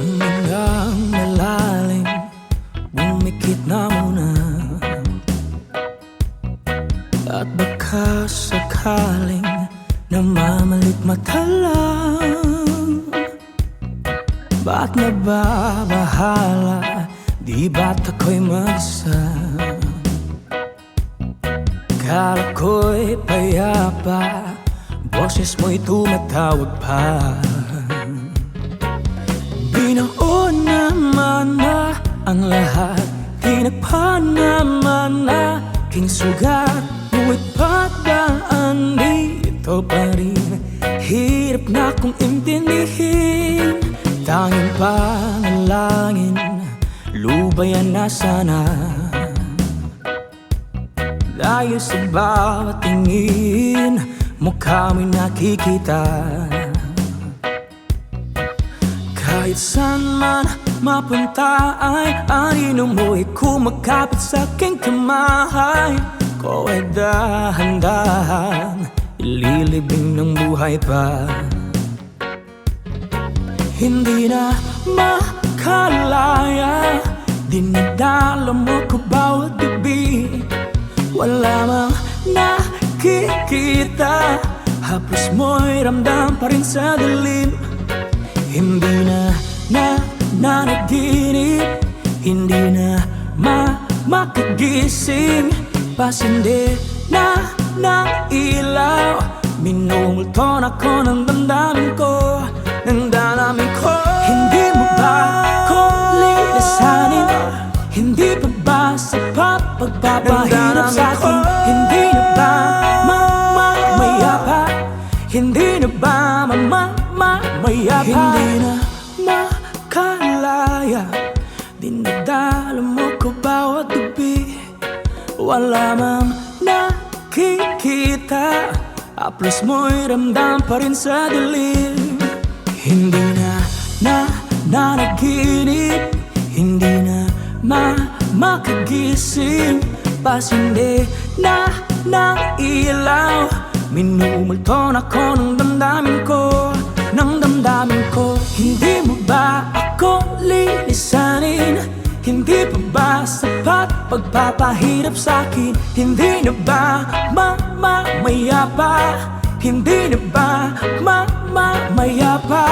Hanggang malalim, bumikit na muna. At baka sakaling namamalit mata lang. Ba't nababahala, di ba't ako'y mag-isa? Kala ko'y payapa, boses mo'y tumatawag pa. Binaon naman na ang lahat, tinagpan naman na aking sugat. Ngunit pagdaan dito pa rin, hirap na kong intindihin. Tanging panalangin, lubayan na sana. Dahil sa bawat tingin, mukha mo'y nakikita. Kahit saan man mapunta ay anino mo'y kumakapit sa aking kamay. Ko ay dahan-dahan ililibing ng buhay pa. Hindi na makalaya, dinadala mo ko bawat gabi. Wala mang nakikita, haplos mo'y ramdam pa rin sa dilim. Hindi na nanaginip, hindi na makagising. Pasindi na ng ilaw, minumulton ako ng damdamin ko, ng damdamin ko. Hindi mo ba ako lilisanin? Hindi pa ba sapat pagpapahirap sa'kin? Hindi na ba mamayapa? Hindi na ba mamayapa? Hindi na makalaya, dinadala mo ko bawat gabi. Wala mang nakikita, haplos mo'y ramdam pa rin sa dilim. Hindi na nanaginip, hindi na makagising. Pasindi na ng ilaw, minumulton ako ng damdamin ko, ng damdamin ko. Hindi mo ba ako lilisanin? Hindi pa ba sapat pagpapahirap sa'kin? Hindi na ba mamayapa? Hindi na ba mamayapa?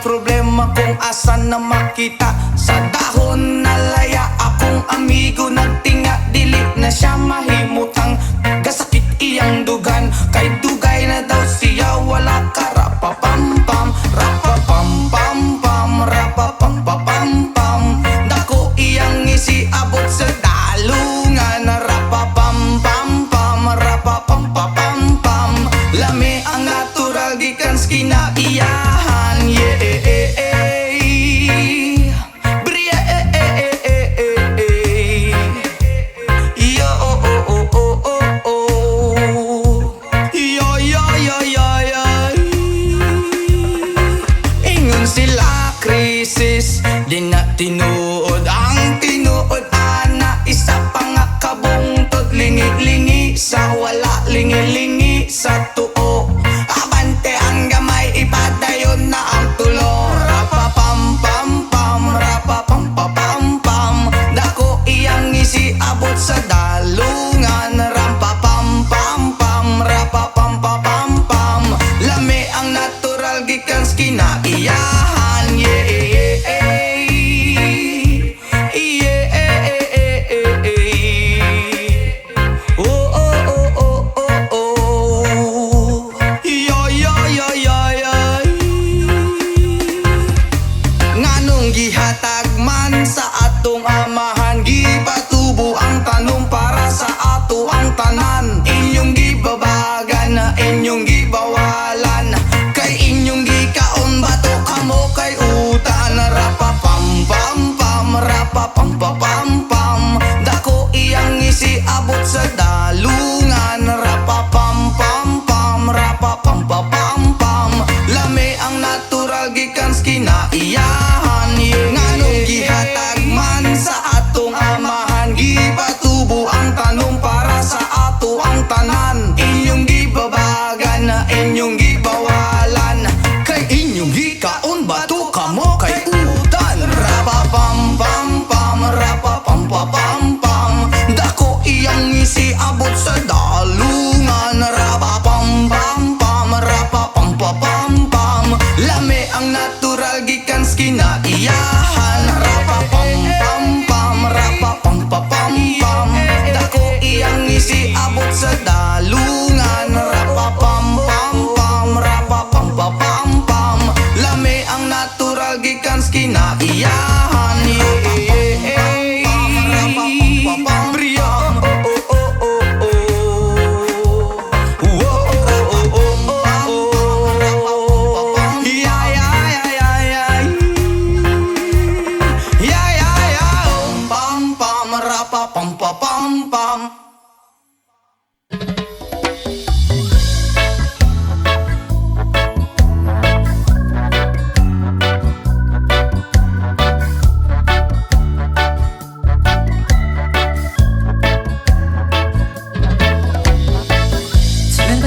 Problema kung asan na makita. Sa dahon na laya akong amigo nagtinga. Dili na siya mahimutang, gasakit iyang dugan. Kay dugay na daw siya, wala ka rapapampam, rapapampampam, rapapampapampam. Dako iyang isiabot sa dalungan, rapapampampam, rapapampapampam. Lami ang natural gikan skinaiyahan, yeah. Yo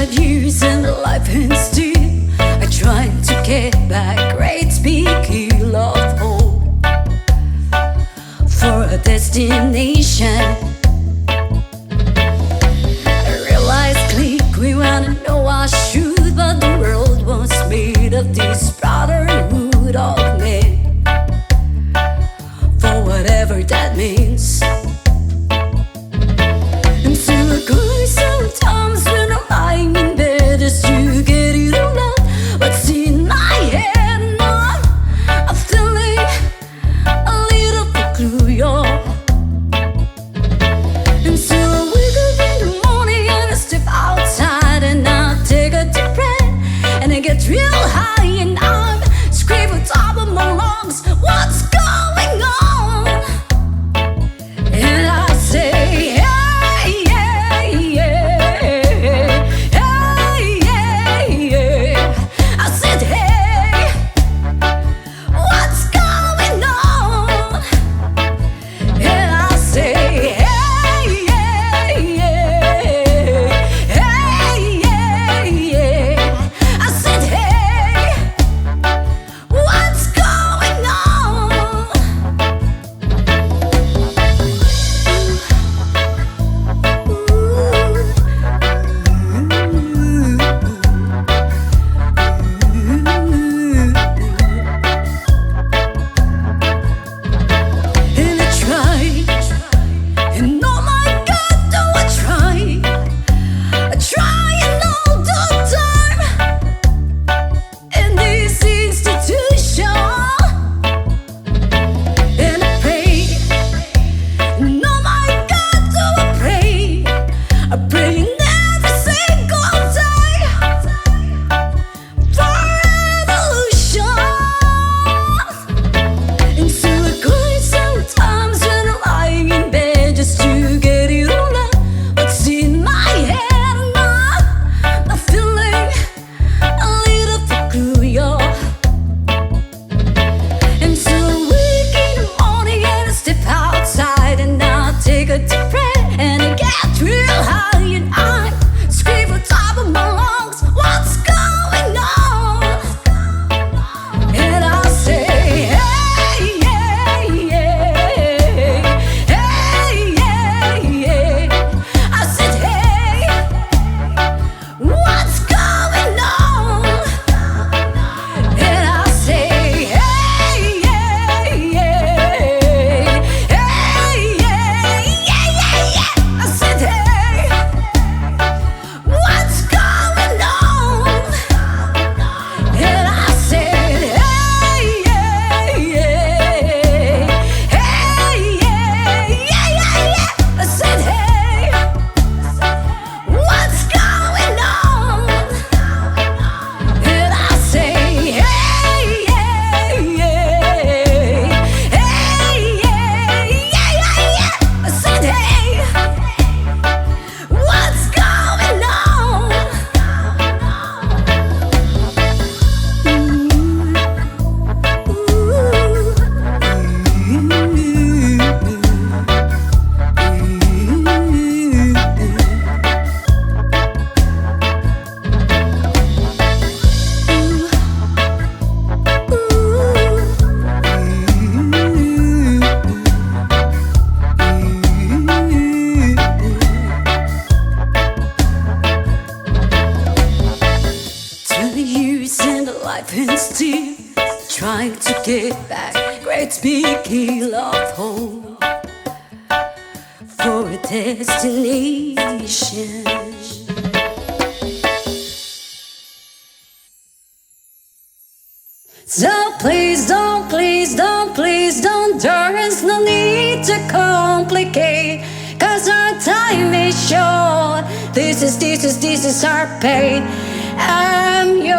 12 years and life and still I try to get back great big hill of hope for a destination. I realized click, we wanna know our truth, but the world was made of this brotherhood of men, for whatever that means. And so I cry sometimes when I'm lying in bed just to get it all out. What's in my head now? I'm feeling a little bit clue, y'all. And so I wake up in the morning and I step outside and I take a deep breath and I get real high and I'm screaming top of my lungs, what's going on? And I say, hey, yeah, yeah, hey, yeah, yeah. I said, hey, what's going on? And I say, hey, yeah, yeah, hey, yeah, yeah. I said, hey, what's going on? And I try, and oh my God, do I try? I try and all the time in this institution, and I pray, and oh my God, do I pray? I pray in every single day for revolution. And so I cry sometimes when I'm lying in bed just to get it all out. What's in my head now? I'm feeling a little bit blue, y'all. And so I wake in the morning and I step outside and I take a deep breath and I get real high and I scream on top of my lungs, what's going on? And I say, hey, yeah, yeah, hey, yeah, yeah. I said, hey, what's going on? And I say, hey, yeah, yeah, hey, yeah, yeah. I said, hey, what's going on? And I said, hey, yeah, yeah, hey, yeah. I said, hey, what's going on? And I say, hey, yeah, yeah, hey, yeah. I said, hey, what's going on? Years and life and still trying to get back great big hill of hope for a destination. So please don't, please don't, please don't. There's no need to complicate, 'cause our time is short. This is our pain. I'm yours.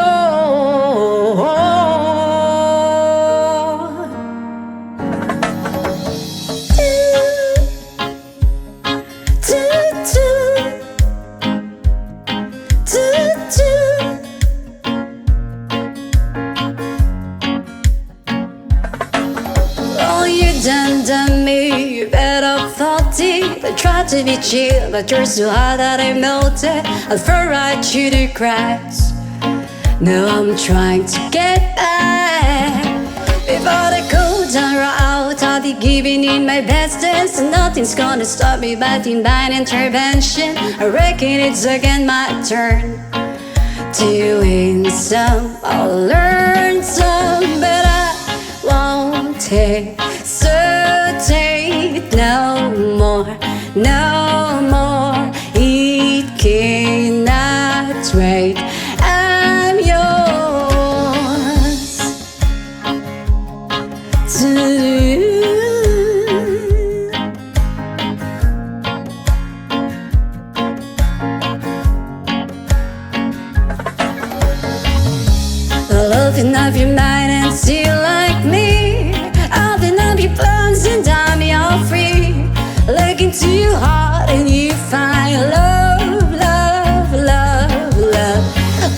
All you done to me, you better thought deep I tried to be chill, but you're so hot that I melted. I fell right through the cracks. Now I'm trying to get back. Before the cold down out, I'll be giving in my best dance, and nothing's gonna stop me by divine intervention. I reckon it's again my turn to win some, I'll learn some, but I won't hesitate no more, no more. It cannot wait. I'm yours to do. Open up your mind and see like me. Open up your plans and I'm all free. Look into your heart and you find love, love, love, love.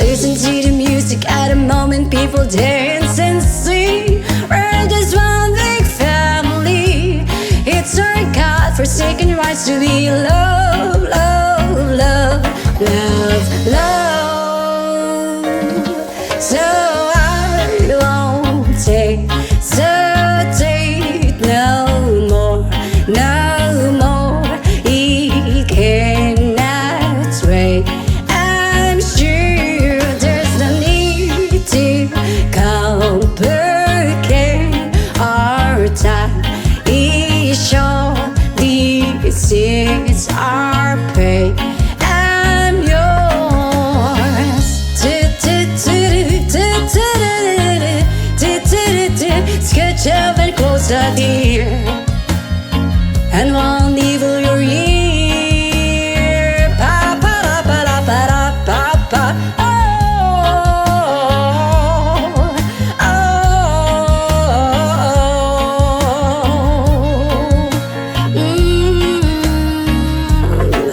Listen to the music at the moment, people dance and sing. We're just one big family. It's our God-forsaken rights to be love, love, love, love, love. So hesitate no more, no more. It cannot wait. I'm sure there's no need to complicate our time. It's short, this is our pay. I'm yours. Sketch even closer, dear, and one evil your ear. Pa pa da pa da pa da pa pa. Oh,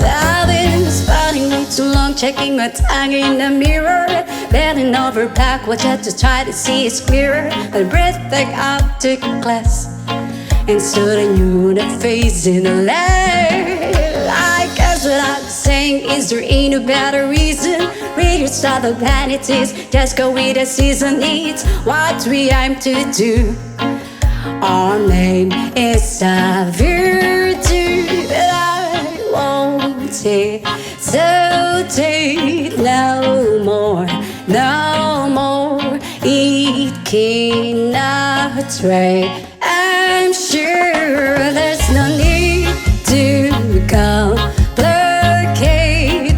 I've been spotting way too long, checking my tongue in the mirror. Bending over backwards just to try to see it clearer. I breathed back up to class and stood a new face in the light. I guess what I'm saying is there ain't no better reason. Read your style of vanities, just go with the season. It's what we aim to do. Our name is a virtue, but I won't hesitate no more. No more, it cannot wait. I'm sure there's no need to complicate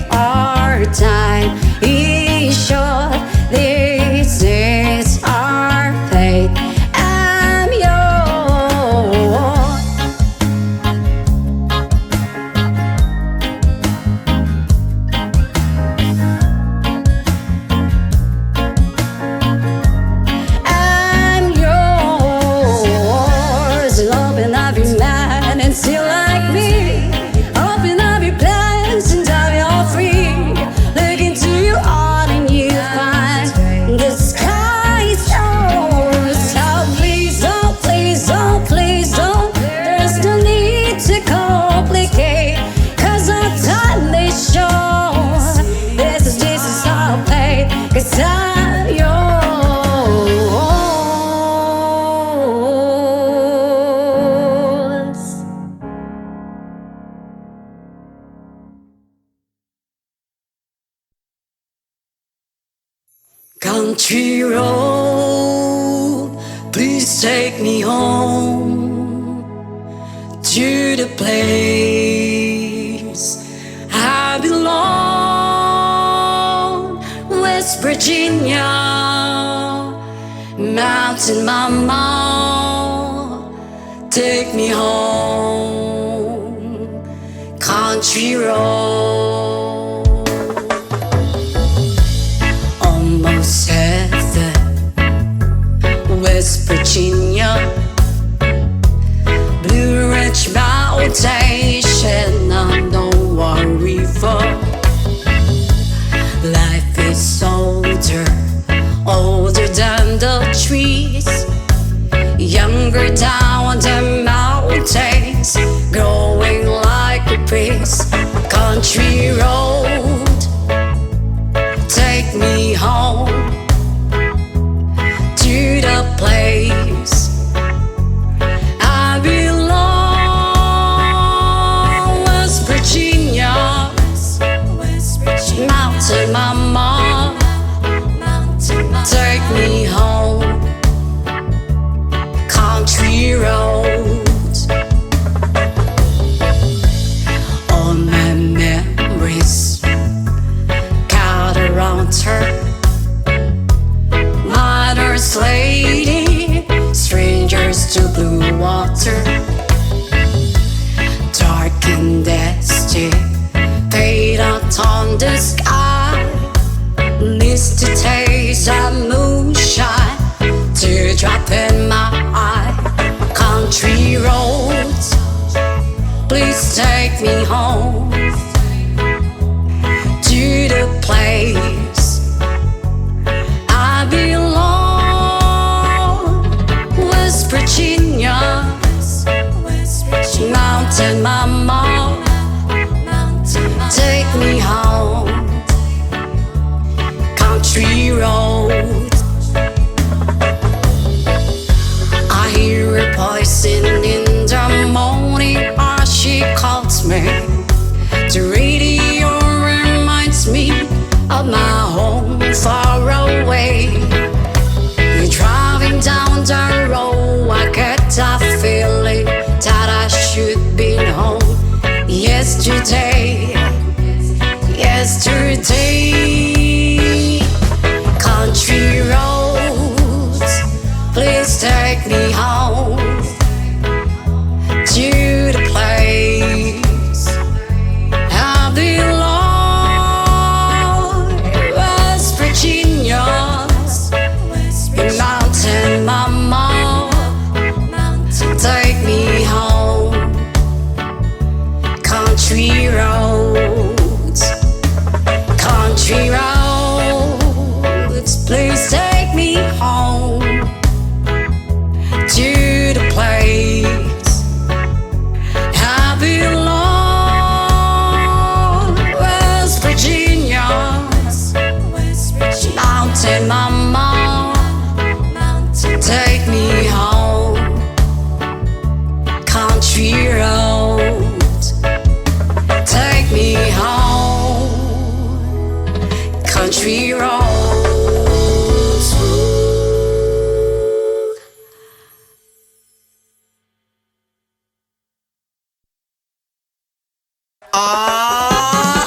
our time. It's short, this is our fate. I'm yours. Open up your mind and see like me. Open up your plans and I'm all free. Look into your heart and you find the sky is yours. Oh please, oh please, oh please, oh. There's no need to complicate, 'cause our time is short. This is how I play, 'cause I'm yours. Country road, please take me home to the place I belong. West Virginia, Mountain Mama, take me home. Country road. Almost heaven, West Virginia, Blue Ridge Mountain, Shenandoah River. Life is older, older than the trees, younger down the mountains, growing like Country road, take me home to the place I belong. West Virginia, Mountain Mama, take me home. Country roads, all my memories gather around her. Mother's lady, strangers to blue water, dark and dusty, fade out on the sky. Needs to taste of moonshine to drop in my eye. Country roads, please take me home to the place I belong. West Virginia, Mountain Mama, take me home. Country road, I hear a voice in the morning as she calls me. The radio reminds me of my home far away. We're driving down the road, I get a feeling that I should be home. Yesterday, country roads, please take me home to the place I belong. West Virginia, Mountain Mama, take me home. Country roads, country roads, please take me home to the place I belong. West Virginia, Mountain Mama, take me home. Country roads, take me home. Country roads. Ah,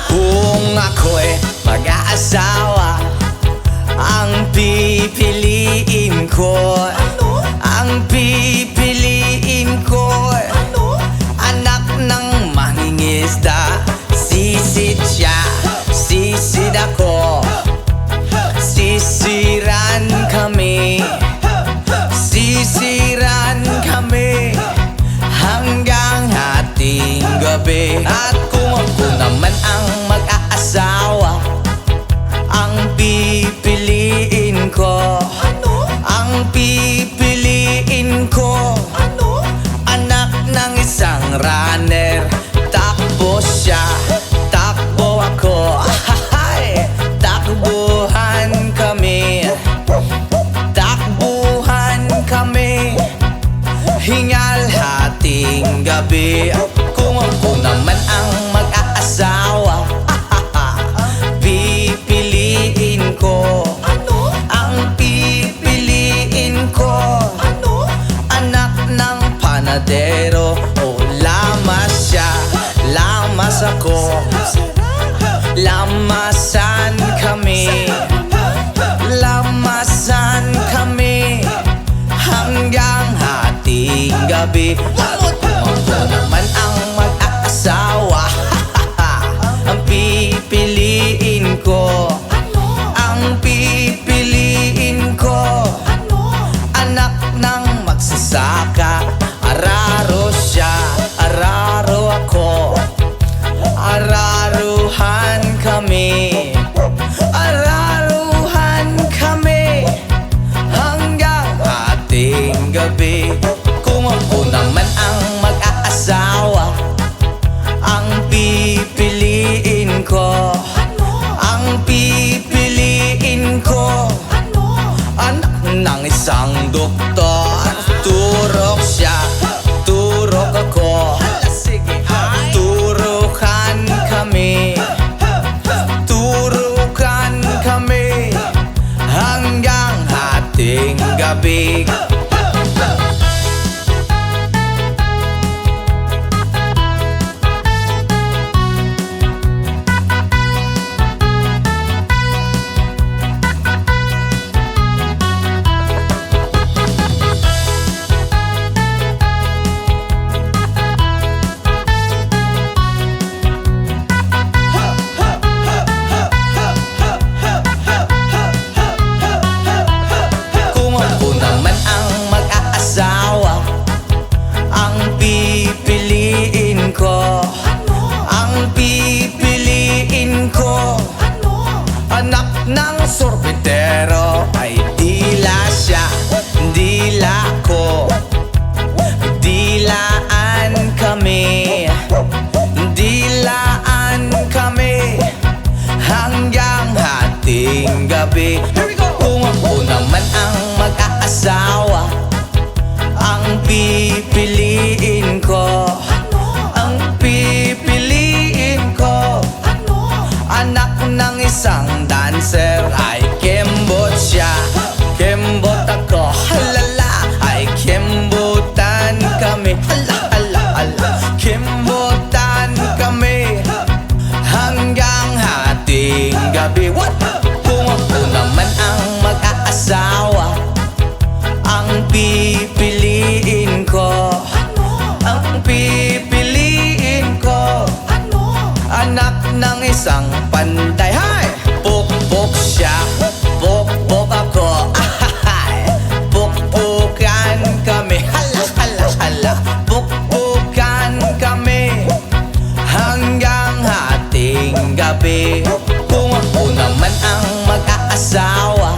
kung ako'y mag-aasawa, ang pipiliin ko, ang pipiliin ko, anak ng mangingisda. Sisid siya, sisid ako, sisiran kami, sisiran kami hanggang hating gabi. At kung ako naman ang mag-aasawa, ang pipiliin ko, ang pipiliin ko, anak ng isang runner. Takbo siya, takbo ako, ahahay, takbuhan kami, takbuhan kami, hingal hating gabi. Kung ako naman ang mag-aasawa, pipiliin ko, ang pipiliin ko, anak ng panadero. O lamas siya, lamas ako, lamasan kami, lamasan kami hanggang hating gabi. At kung ang mag-aasawa ang pipiliin ko. Ang pipiliin ko, anak ng magsasaka. Araro siya, araro ako. Araruhan kami, araruhan kami hanggang ating gabi. Kung ako naman ang mag-aasawa, ang pipiliin ko, ang pipiliin ko, anak ng isang doktor. Turok siya, turok ako. Turukan kami, turukan kami hanggang ating gabi. Kung ako naman ang mag-aasawa, ang pipiliin ko, ang pipiliin ko, anak ng sorbetero. Ay dila siya, dila ko, dilaan kami, dilaan kami hanggang hating gabi. Kung ako naman ang mag-aasawa, ang pipiliin ko, ang pipiliin ko, anak ng isang dancer. Ay kembot siya, kembot ako. Halala, ay kembotan kami. Hala, hala, hala, kembotan kami hanggang hating gabi. What? Kung ako naman ang mag-aasawa, ang pipiliin ko, ang pipiliin ko, anak ng isang panday. Hay! Pukpok siya, pukpok ako. Ahahay! Pukpukan kami. Hala, hala, hala, pukpukan kami hanggang hating gabi. Kung ako naman ang mag-aasawa,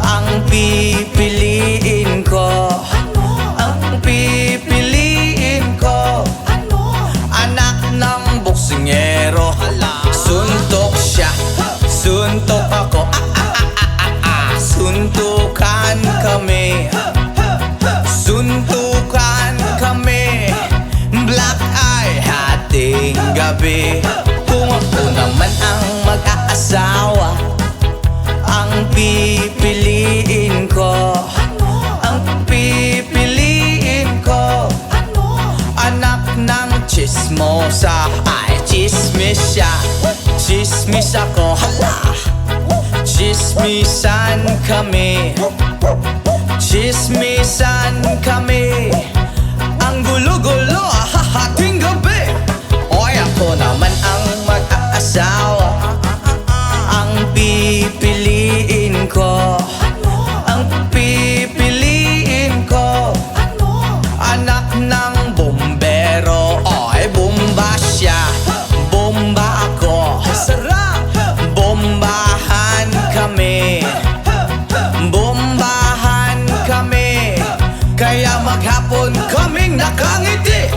ang pipiliin ko, ang pipiliin ko, anak ng boksingero. Suntok siya, suntok ako. Suntukan kami, suntukan kami, black eye hating gabi. Kung ako naman ang mag-aasawa, ang pipiliin ko, ang pipiliin ko, anak ng chismosa. Ay chismis siya, chismis ako. Hala, chismisan kami, chismisan kami, ang gulo-gulo hahating gabi. Oy, ako naman ang mag-aasawa, ang pipiliin ko, ang pipiliin ko, anak ng bombero. Oy, bomba siya, bomba ako. Sarap! Bombahan kami, bombahan kami, kaya maghapon kaming nakangiti.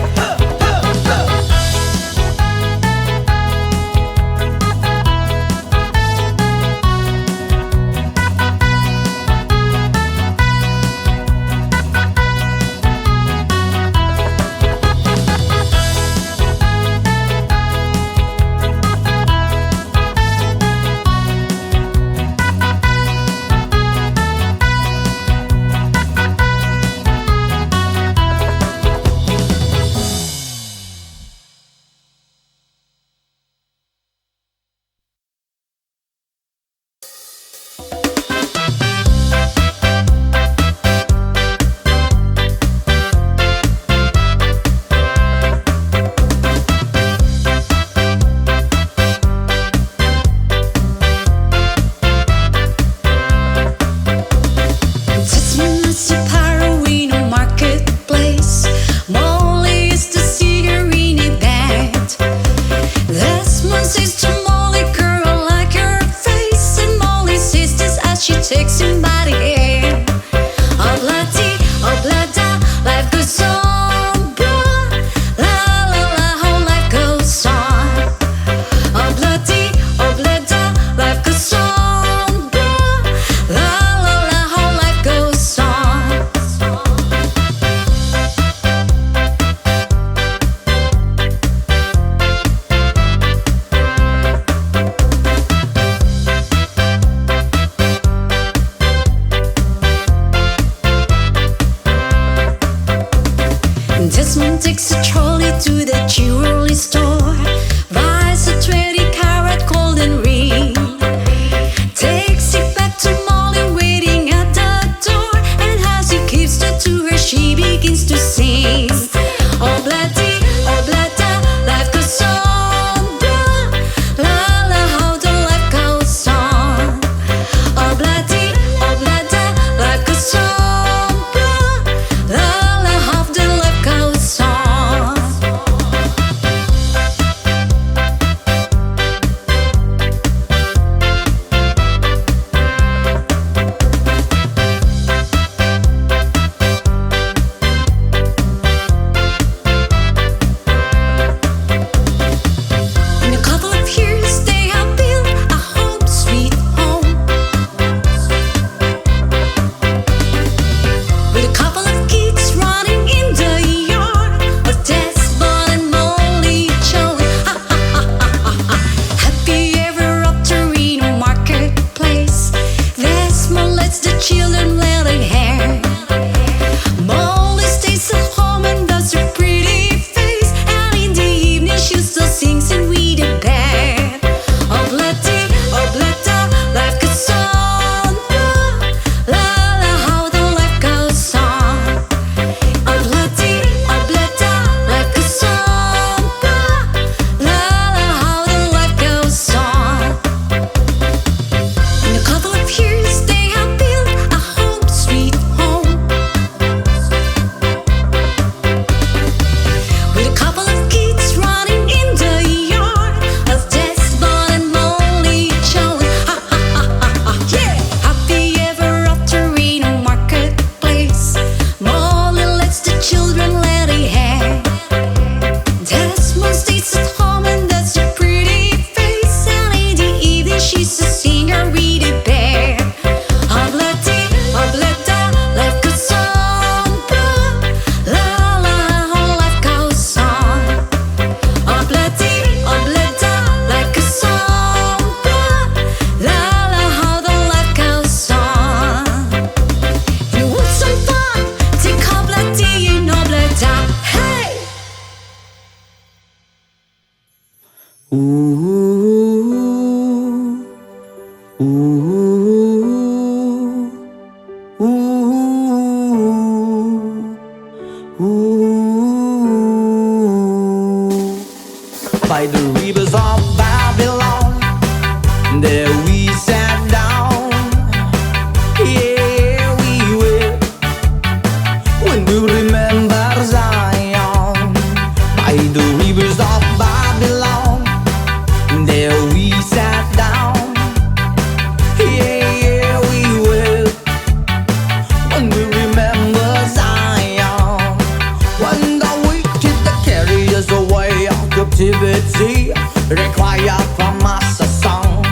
require from us a song.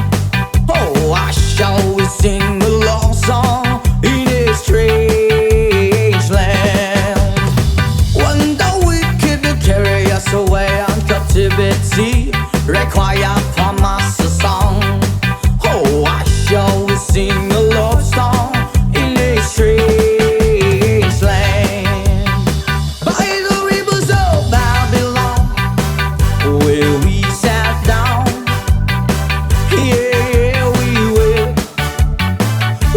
Oh, I shall we sing a love song in a strange land. When the wicked carry us away on captivity, require from us a song. Oh, I shall we sing a love song in a strange land. By the rivers of Babylon, where we sat down, yeah, we will,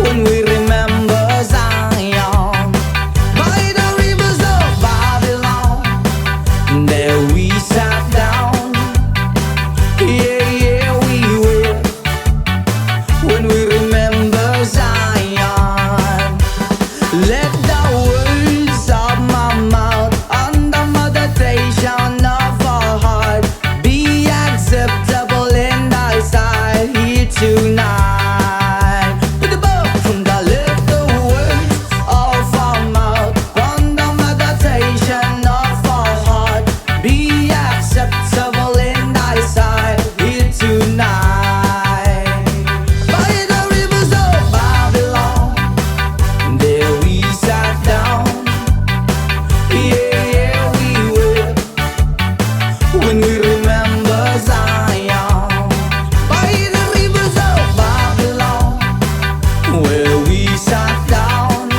when we remember Zion. By the rivers of Babylon, there we sat down, yeah, we will, when we remember Zion. Let the words of my mouth and the meditation of our heart be acceptable in thy sight here tonight. With the book from the let the words of our mouth and the meditation of our heart be acceptable in thy sight here tonight. By the rivers of Babylon, there we sat down, yeah, we will, when we remember Zion. By the rivers of Babylon, where we sat down,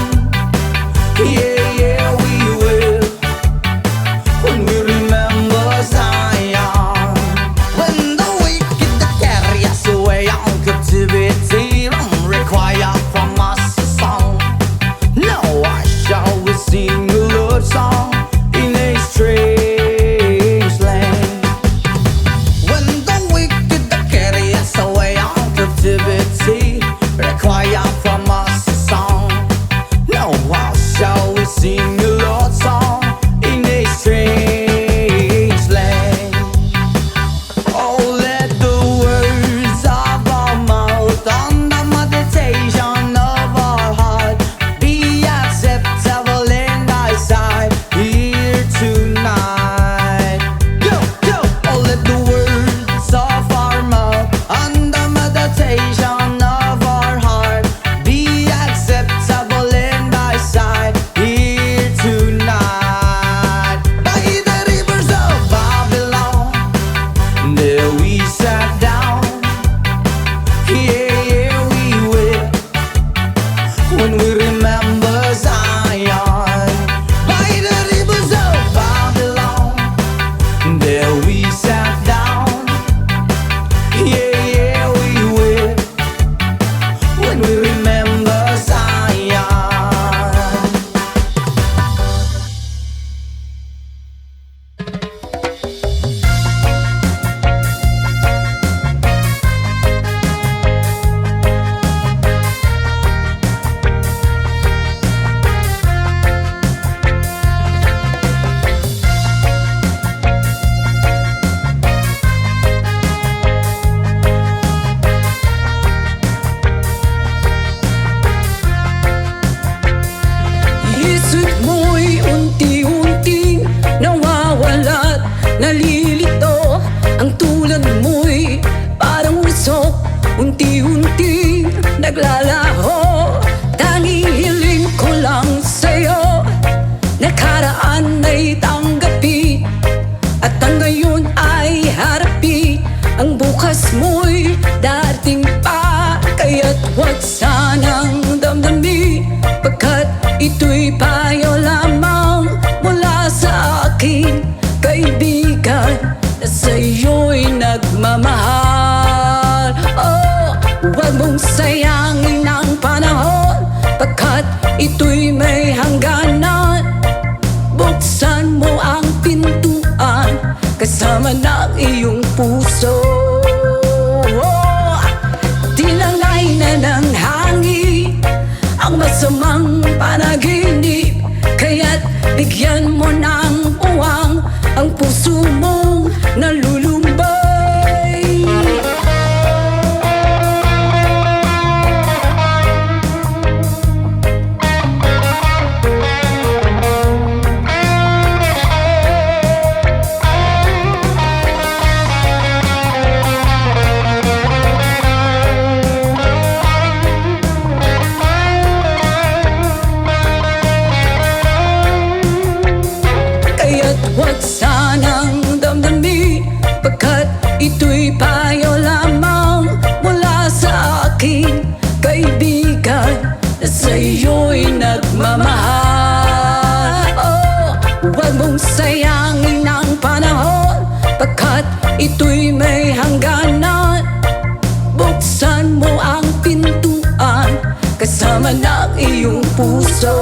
yeah, we will, when we remember Zion. When the wicked carry us away on captivity, require from us a song. Now I shall we sing a love song in a strange land. When the wicked carry us away on captivity, require from us a song. Now I shall we sing a love song in a strange land. Oh, let the words of our mouth and the meditation of our heart be acceptable in thy sight here tonight. Go, go! Oh, let the words of our mouth and the meditation of our heart be acceptable in thy sight here tonight. By the rivers of Babylon, there we sat down, yeah, we will, when we remember Zion. By the rivers of Babylon, there we sat down, yeah, we will, when we remember Zion. Isip mo'y unti-unting nawawala't nalilito. Ang tulad mo'y parang usok, unti-unting naglalaho. Tanging hiling ko lang sa'yo, nakaraan ay tanggapin, at ang ngayon ay harapin. Ang bukas mo'y dating pa, kaya't huwag sanang damdamin, pagkat ito'y payo lamang mula sa akin, kaibigan, na sa'yo'y nagmamahal. Oh, huwag mong sayangin ang panahon, pagkat ito'y may hangganan. Buksan mo ang pintuan kasama ng iyong puso. Oh, tinangay na ng hangin ang masamang panaginip, kaya't bigyan mo ng puwang ang puso mong nalulumbay. ito'y payo lamang mula sa aking kaibigan na sa'yo'y nagmamahal. Oh, huwag mong sayangin ang panahon, pagkat ito'y may hangganan. Buksan mo ang pintuan kasama ng iyong puso.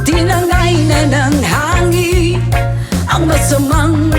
Tinangay na ng hangin ang masamang